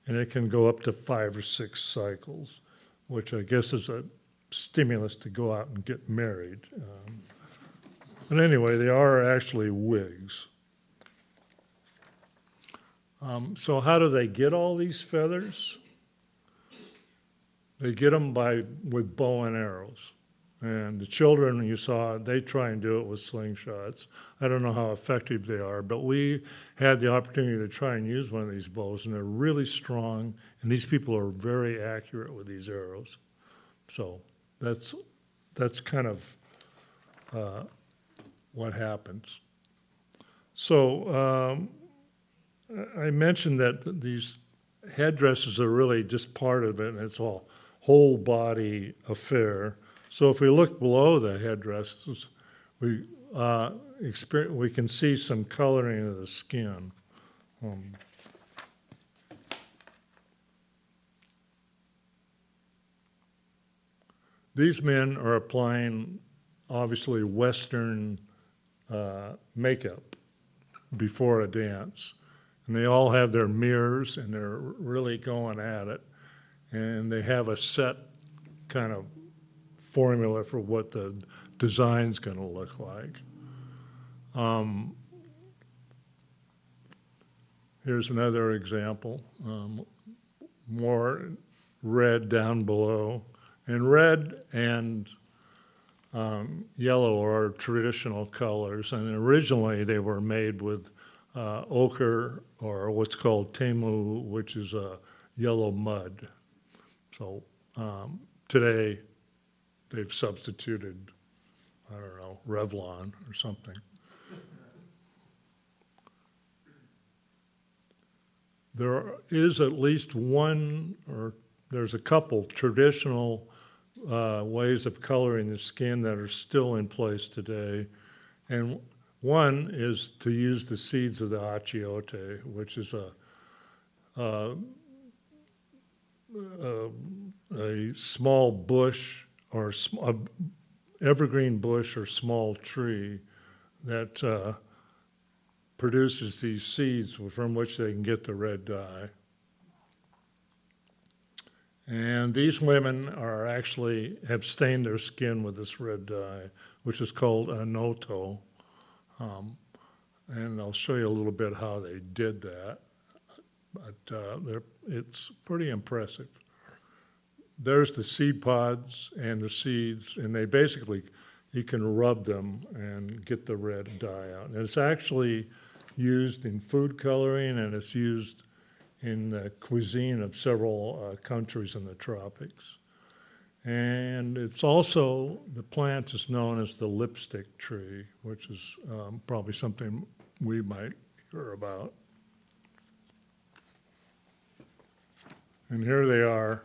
and it can go up to 5 or 6 cycles, which I guess is a stimulus to go out and get married. But anyway, they are actually wigs. So how do they get all these feathers? They get them with bow and arrows. And the children you saw, they try and do it with slingshots. I don't know how effective they are, but we had the opportunity to try and use one of these bows, and they're really strong, and these people are very accurate with these arrows. So that's kind of what happens. So I mentioned that these headdresses are really just part of it, and it's a whole body affair. So if we look below the headdresses, we can see some coloring of the skin. These men are applying, obviously, Western makeup before a dance. And they all have their mirrors, and they're really going at it. And they have a set kind of formula for what the design's going to look like. Here's another example. More red down below. And red and yellow are traditional colors. And originally they were made with ochre, or what's called temu, which is a yellow mud. So today they've substituted, I don't know, Revlon or something. There is at least one, or there's a couple traditional ways of coloring the skin that are still in place today. And one is to use the seeds of the achiote, which is a small bush or evergreen bush or small tree that produces these seeds from which they can get the red dye. And these women are actually have stained their skin with this red dye, which is called anoto. And I'll show you a little bit how they did that. But it's pretty impressive. There's the seed pods and the seeds, and they basically, you can rub them and get the red dye out. And it's actually used in food coloring, and it's used in the cuisine of several countries in the tropics. And it's also, the plant is known as the lipstick tree, which is probably something we might hear about. And here they are.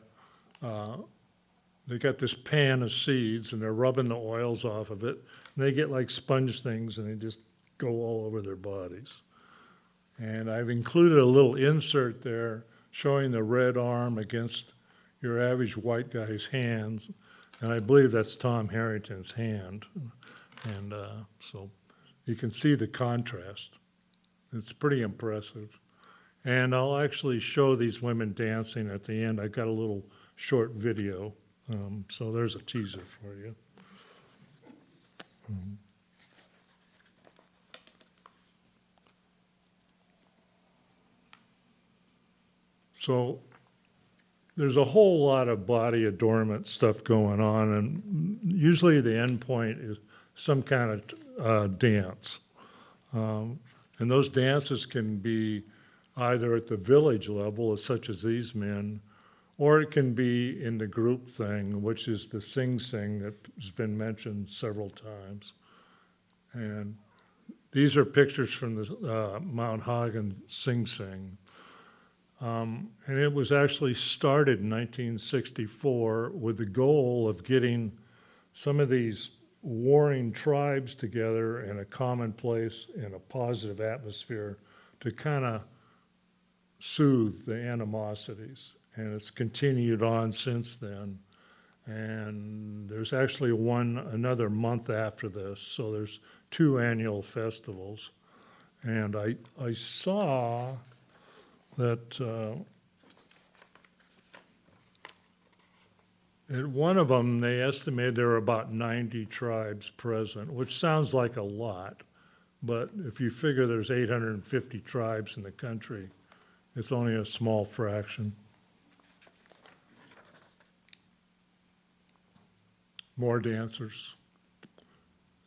They got this pan of seeds, and they're rubbing the oils off of it. And they get like sponge things, and they just go all over their bodies. And I've included a little insert there showing the red arm against your average white guy's hands. And I believe that's Thom Harrington's hand. And so you can see the contrast. It's pretty impressive. And I'll actually show these women dancing at the end. I've got a little short video So there's a teaser for you. So there's a whole lot of body adornment stuff going on, and usually the end point is some kind of dance. And those dances can be either at the village level, such as these men, or it can be in the group thing, which is the sing-sing that has been mentioned several times. And these are pictures from the Mount Hagen sing-sing. And it was actually started in 1964 with the goal of getting some of these warring tribes together in a common place, in a positive atmosphere, to kind of soothe the animosities. And it's continued on since then. And there's actually another month after this, so there's 2 annual festivals. And I saw that at one of them, they estimated there were about 90 tribes present, which sounds like a lot. But if you figure there's 850 tribes in the country, it's only a small fraction. More dancers.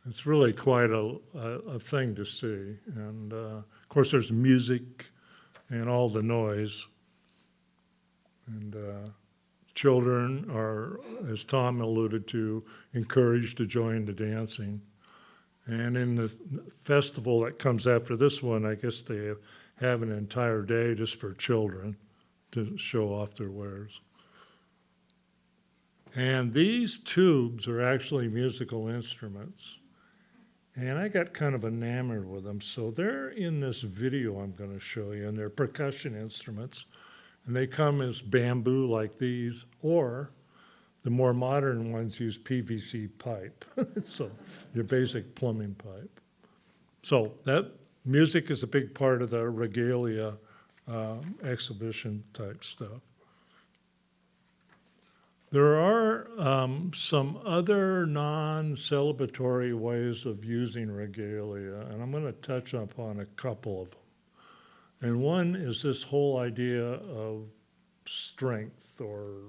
It's really quite a thing to see. And of course, there's music and all the noise. And children are, as Thom alluded to, encouraged to join the dancing. And in the festival that comes after this one, I guess they have an entire day just for children to show off their wares. And these tubes are actually musical instruments. And I got kind of enamored with them. So they're in this video I'm going to show you, and they're percussion instruments. And they come as bamboo like these, or the more modern ones use PVC pipe. So your basic plumbing pipe. So that music is a big part of the regalia exhibition type stuff. There are some other non-celebratory ways of using regalia, and I'm going to touch upon a couple of them. And one is this whole idea of strength, or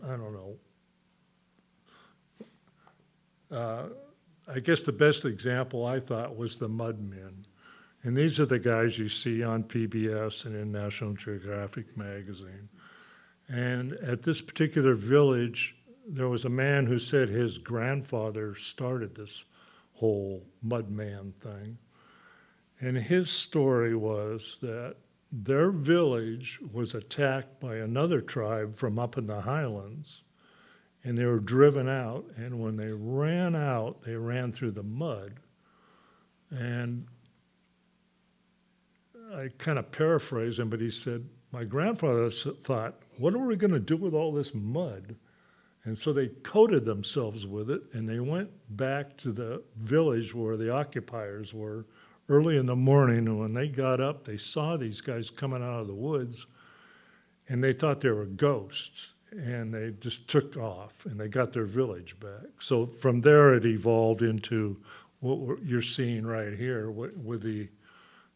I don't know. I guess the best example I thought was the Mudmen. And these are the guys you see on PBS and in National Geographic magazine. And at this particular village, there was a man who said his grandfather started this whole Mudman thing. And his story was that their village was attacked by another tribe from up in the highlands, and they were driven out. And when they ran out, they ran through the mud. And I kind of paraphrase him, but he said, my grandfather thought, what are we going to do with all this mud? And so they coated themselves with it, and they went back to the village where the occupiers were early in the morning. And when they got up, they saw these guys coming out of the woods, and they thought they were ghosts. And they just took off, and they got their village back. So from there, it evolved into what you're seeing right here with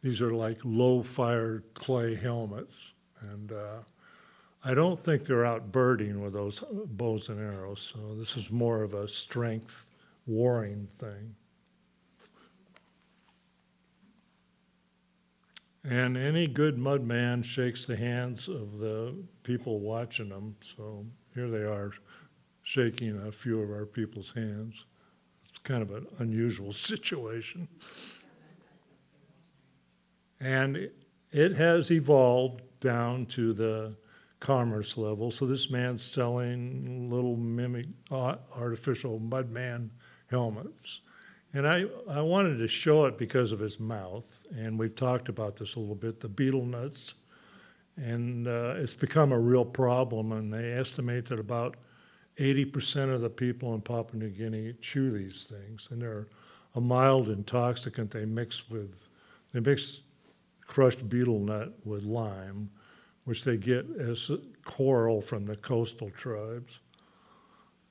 these are like low-fired clay helmets. And I don't think they're out birding with those bows and arrows. So this is more of a strength warring thing. And any good mud man shakes the hands of the people watching them. So here they are shaking a few of our people's hands. It's kind of an unusual situation. And it has evolved down to the commerce level. So this man's selling little mimic artificial mudman helmets. And I wanted to show it because of his mouth. And we've talked about this a little bit, the beetle nuts. And it's become a real problem. And they estimate that about 80% of the people in Papua New Guinea chew these things. And they're a mild intoxicant they mix crushed beetle nut with lime, which they get as coral from the coastal tribes.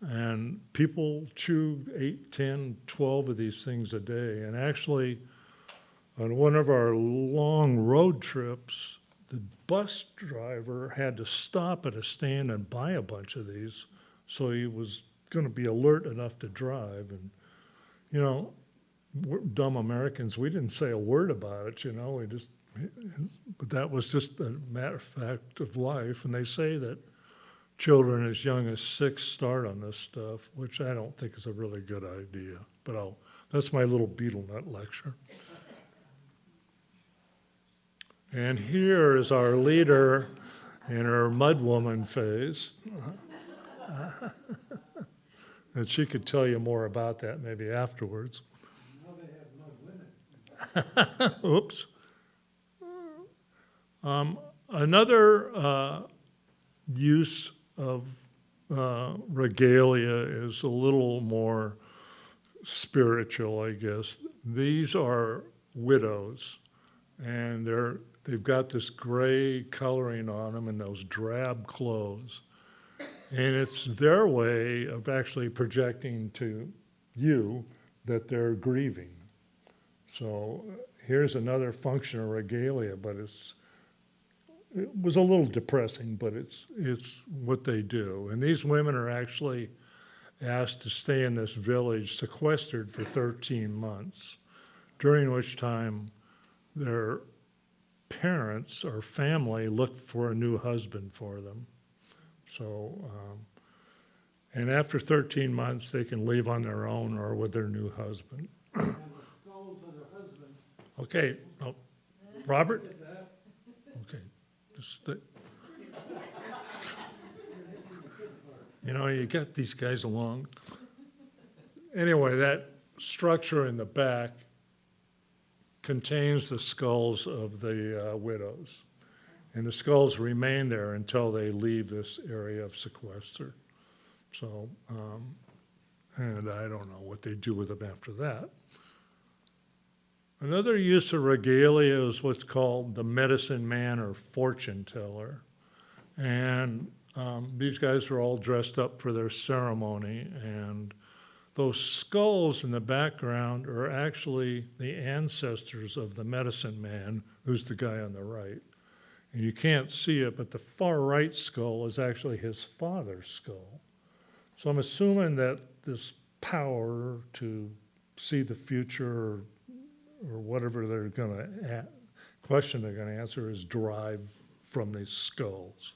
And people chew 8, 10, 12 of these things a day. And actually, on one of our long road trips, the bus driver had to stop at a stand and buy a bunch of these, so he was going to be alert enough to drive. And, you know, we're dumb Americans, we didn't say a word about it, you know, but that was just a matter of fact of life. And they say that children as young as 6 start on this stuff, which I don't think is a really good idea. But that's my little beetle nut lecture. And here is our leader in her mud woman phase. And she could tell you more about that maybe afterwards. Now they have mud women. Oops. Another use of regalia is a little more spiritual, I guess. These are widows, and they've got this gray coloring on them and those drab clothes. And it's their way of actually projecting to you that they're grieving. So here's another function of regalia, but it was a little depressing, but it's what they do. And these women are actually asked to stay in this village sequestered for 13 months, during which time their parents or family looked for a new husband for them. So, and after 13 months, they can leave on their own or with their new husband. And the skulls of their husbands. Okay, no, Robert? Did that. Okay, just, You're missing the good part. you know, you get these guys along. Anyway, that structure in the back contains the skulls of the widows. And the skulls remain there until they leave this area of sequester. So, and I don't know what they do with them after that. Another use of regalia is what's called the medicine man or fortune teller. And these guys are all dressed up for their ceremony, and those skulls in the background are actually the ancestors of the medicine man, who's the guy on the right. And you can't see it, but the far right skull is actually his father's skull. So I'm assuming that this power to see the future or whatever they're going to question they're going to answer is derived from these skulls.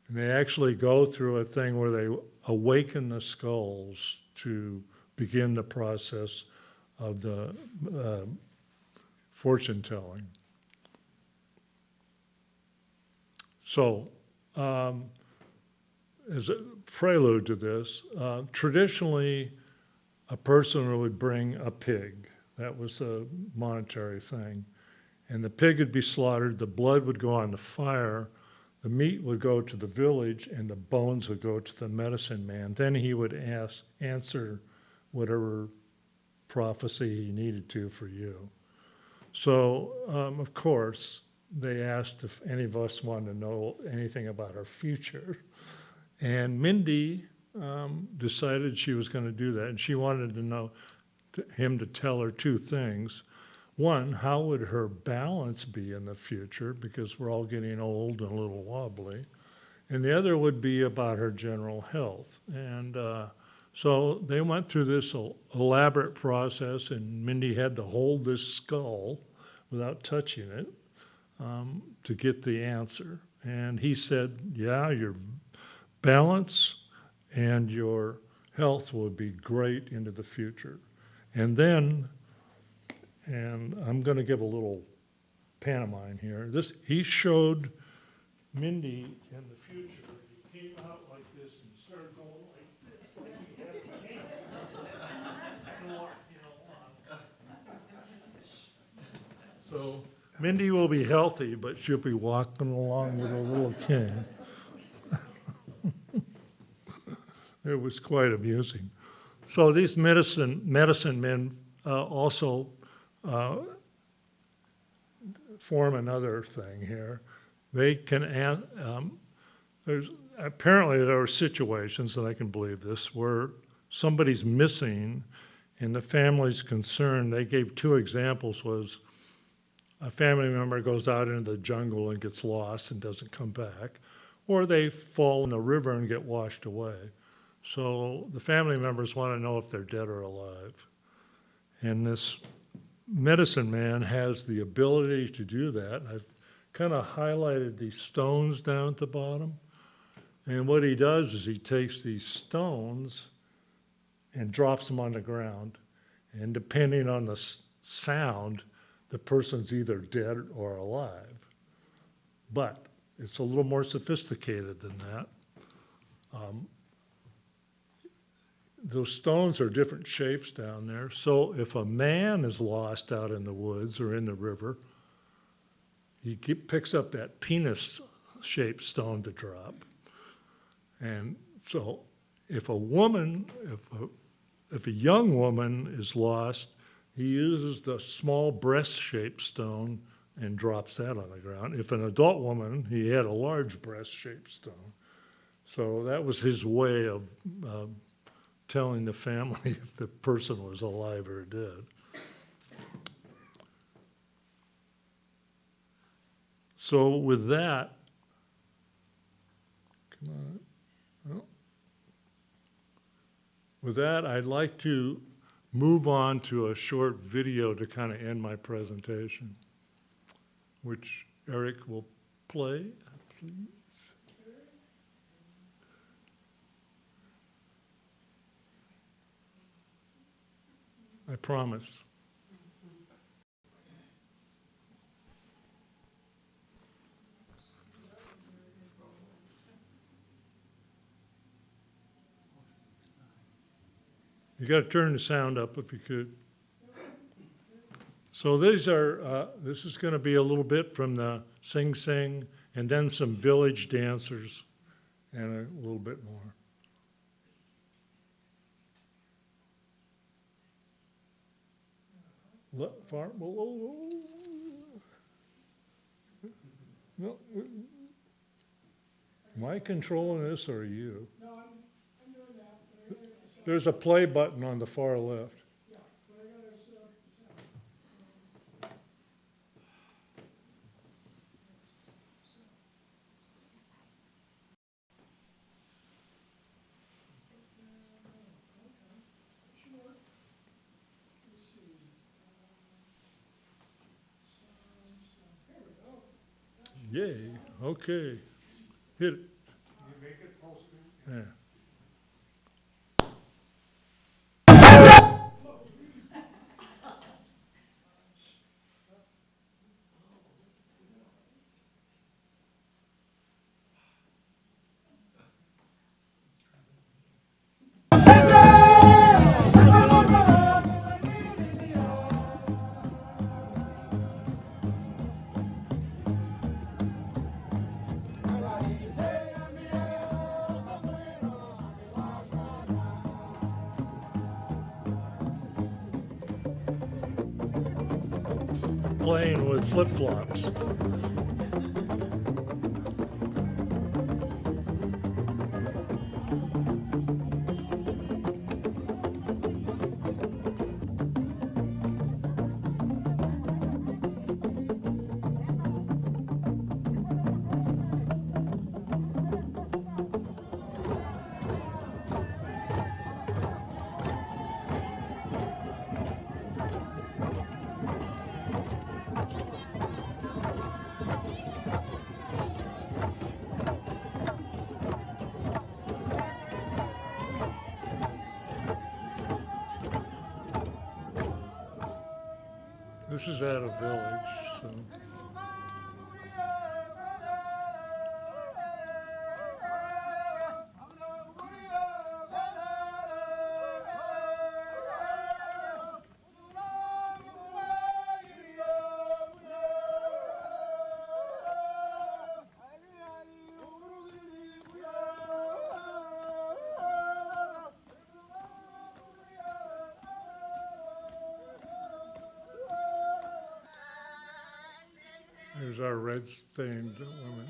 And they actually go through a thing where they awaken the skulls to begin the process of the fortune telling. So, as a prelude to this, traditionally, a person would bring a pig. That was a monetary thing. And the pig would be slaughtered, the blood would go on the fire, the meat would go to the village, and the bones would go to the medicine man. Then he would answer whatever prophecy he needed to for you. So, of course, they asked if any of us wanted to know anything about our future. And Mindi decided she was going to do that. And she wanted to know him to tell her 2 things. One, how would her balance be in the future? Because we're all getting old and a little wobbly. And the other would be about her general health. And so they went through this elaborate process, and Mindi had to hold this skull without touching it to get the answer. And he said, yeah, your balance and your health will be great into the future. And then, and I'm going to give a little pantomime here. He showed Mindi in the future. He came out like this and started going like this, like he had a cane. And walking along. So Mindi will be healthy, but she'll be walking along with a little cane. It was quite amusing. So these medicine men also form another thing here. They can Apparently there are situations, and I can believe this, where somebody's missing and the family's concerned. They gave two examples. Was a family member goes out into the jungle and gets lost and doesn't come back, or they fall in the river and get washed away. So the family members want to know if they're dead or alive. And this medicine man has the ability to do that. I've kind of highlighted these stones down at the bottom. And what he does is he takes these stones and drops them on the ground. And depending on the sound, the person's either dead or alive. But it's a little more sophisticated than that. Those stones are different shapes down there. So if a man is lost out in the woods or in the river, he picks up that penis-shaped stone to drop. And so if a woman, if a young woman is lost, he uses the small breast-shaped stone and drops that on the ground. If an adult woman, he had a large breast-shaped stone. So that was his way of telling the family if the person was alive or dead. So with that, come on. Oh. With that, I'd like to move on to a short video to kind of end my presentation, which Erik will play, please. I promise. You got to turn the sound up if you could. So these are, this is going to be a little bit from the Sing Sing, and then some village dancers, and a little bit more. Far, no, am I controlling this or are you? No, I'm doing that, but I gotta get the sound. There's a play button on the far left. Yeah, but I gotta set up the sound. Sure. Let's see. There we go. Yay, okay. Hit it. Can you make it full screen? Yeah. Playing with flip-flops. This is at a village, so. There's our red-stained women.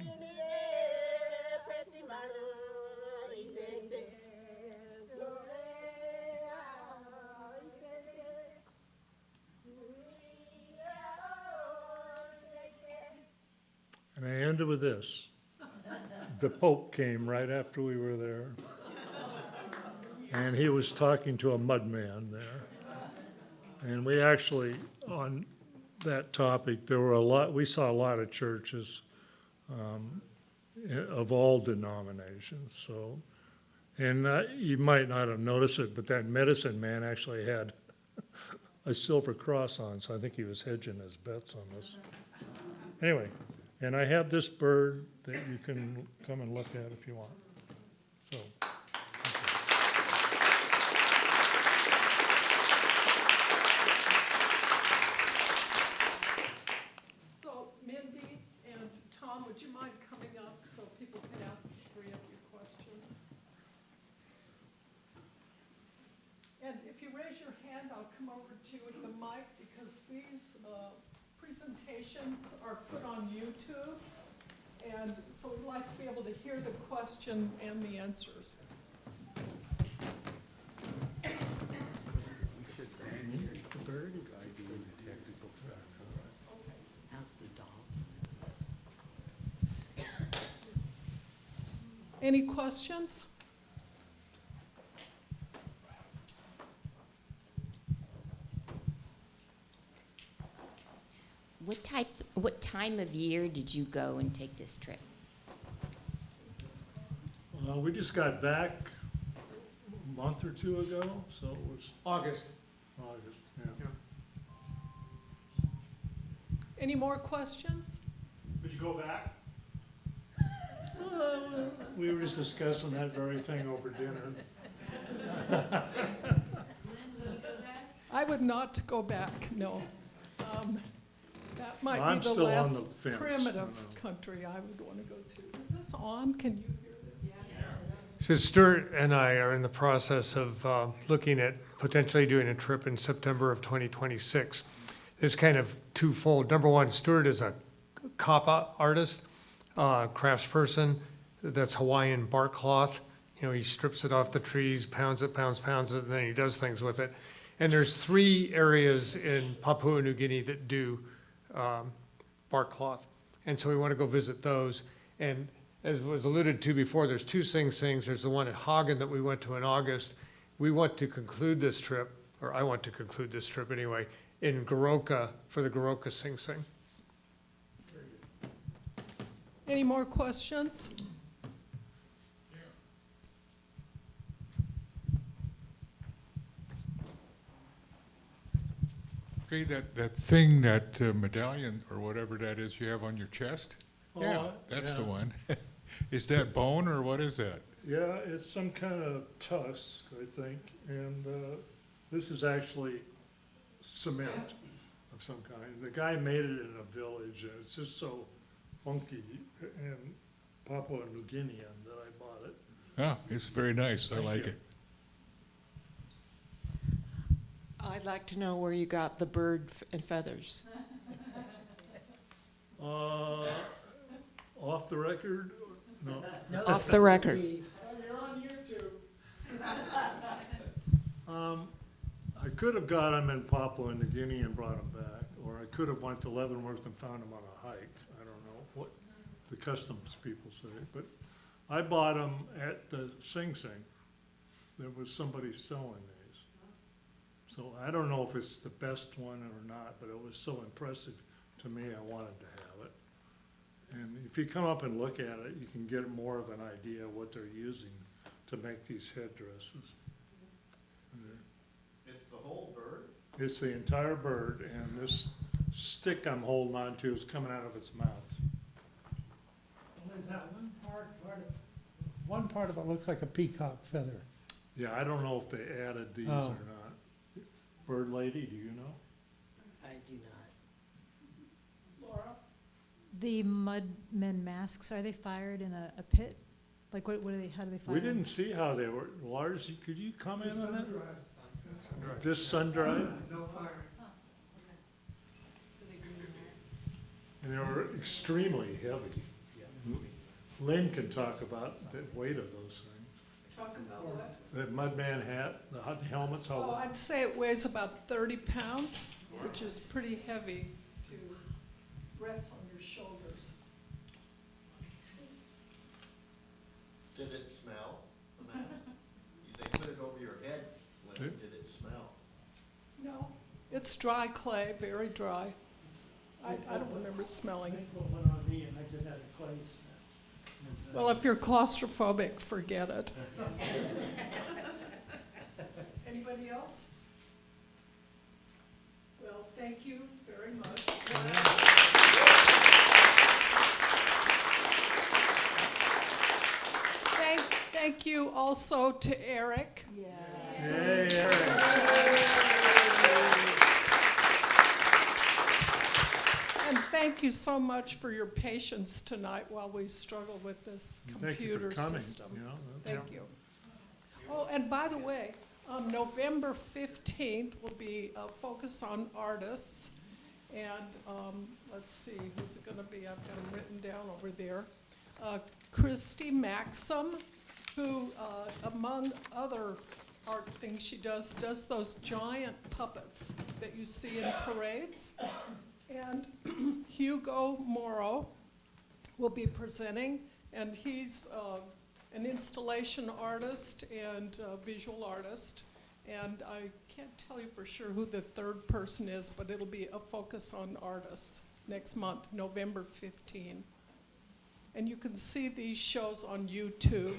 ended with this. The Pope came right after we were there. And he was talking to a mudman there. And we actually, on that topic, we saw a lot of churches of all denominations, so. And you might not have noticed it, but that medicine man actually had a silver cross on, so I think he was hedging his bets on this. Anyway, and I have this bird that you can come and look at if you want. So. So Mindi and Thom, would you mind coming up so people can ask the three of you questions? And if you raise your hand, I'll come over to you with the mic because these presentations are put on YouTube. And so we'd like to be able to hear the question and the answers. The bird is just so how's the dog? Any questions? What time of year did you go and take this trip? We just got back a month or two ago, so it was August. August, yeah. Any more questions? Would you go back? We were just discussing that very thing over dinner. I would not go back, no. That might I'm be the still on last the fence, primitive country I would want to go to. Is this on? Can you hear this? So Stuart and I are in the process of looking at potentially doing a trip in September of 2026. It's kind of twofold. Number one, Stuart is a kapa artist, craftsperson. That's Hawaiian bark cloth. You know, he strips it off the trees, pounds it, and then he does things with it. And there's 3 areas in Papua New Guinea that do bark cloth. And so we want to go visit those. And as was alluded to before, there's 2 Sing Sings. There's the one at Hagen that we went to in August. We want to conclude this trip, or I want to conclude this trip anyway, in Goroka for the Goroka Sing Sing. Any more questions? Okay, that thing, that medallion or whatever that is you have on your chest? Yeah, that's the one. Is that bone or what is that? Yeah, it's some kind of tusk, I think, and this is actually cement of some kind. The guy made it in a village, and it's just so funky and Papua New Guinean that I bought it. Oh, it's very nice. I Thank like you. it. I'd like to know where you got the bird and feathers. Off the record? No. Off the record. You're on YouTube. I could have got them in Papua New Guinea and brought them back, or I could have went to Leavenworth and found them on a hike. I don't know what the customs people say, but I bought them at the Sing Sing. There was somebody selling these. So I don't know if it's the best one or not, but it was so impressive to me, I wanted to have it. And if you come up and look at it, you can get more of an idea of what they're using to make these headdresses. It's the whole bird? It's the entire bird, and this stick I'm holding on to is coming out of its mouth. Well, is that one part of it looks like a peacock feather. Yeah, I don't know if they added these or Oh. not. Bird lady, do you know? I do not. Laura? The mudmen masks, are they fired in a pit? Like what do they, how do they fire We them? didn't see how they were. Lars, could you comment on that? Sun-dried. This sun-dried? No fire. So they glue that. And they were extremely heavy. Lynn can talk about the weight of those things. Talk about what? The mudman hat, the helmets, Oh, how, I'd say it weighs about 30 pounds, which is pretty heavy to rest on your shoulders. Did it smell? No, it's dry clay, very dry. I don't remember smelling. They put one on me and I just had a clay smell. Well, if you're claustrophobic, forget it. Anybody else? Well, thank you very much. Thank you also to Erik. And thank you so much for your patience tonight while we struggle with this computer system. Thank you. Oh, and by the way, November 15th will be a focus on artists. And let's see, who's it gonna be? I've got them written down over there. Christy Maxim, who, among other art things she does those giant puppets that you see in parades. And Hugo Morrow will be presenting, and he's an installation artist and visual artist. And I can't tell you for sure who the third person is, but it'll be a focus on artists next month, November 15. And you can see these shows on YouTube.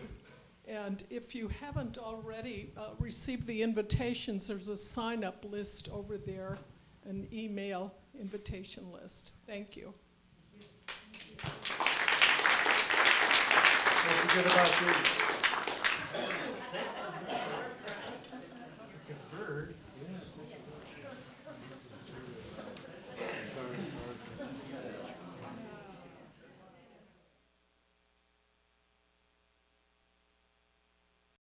And if you haven't already received the invitations, there's a sign-up list over there, an email invitation list. Thank you. Don't forget about the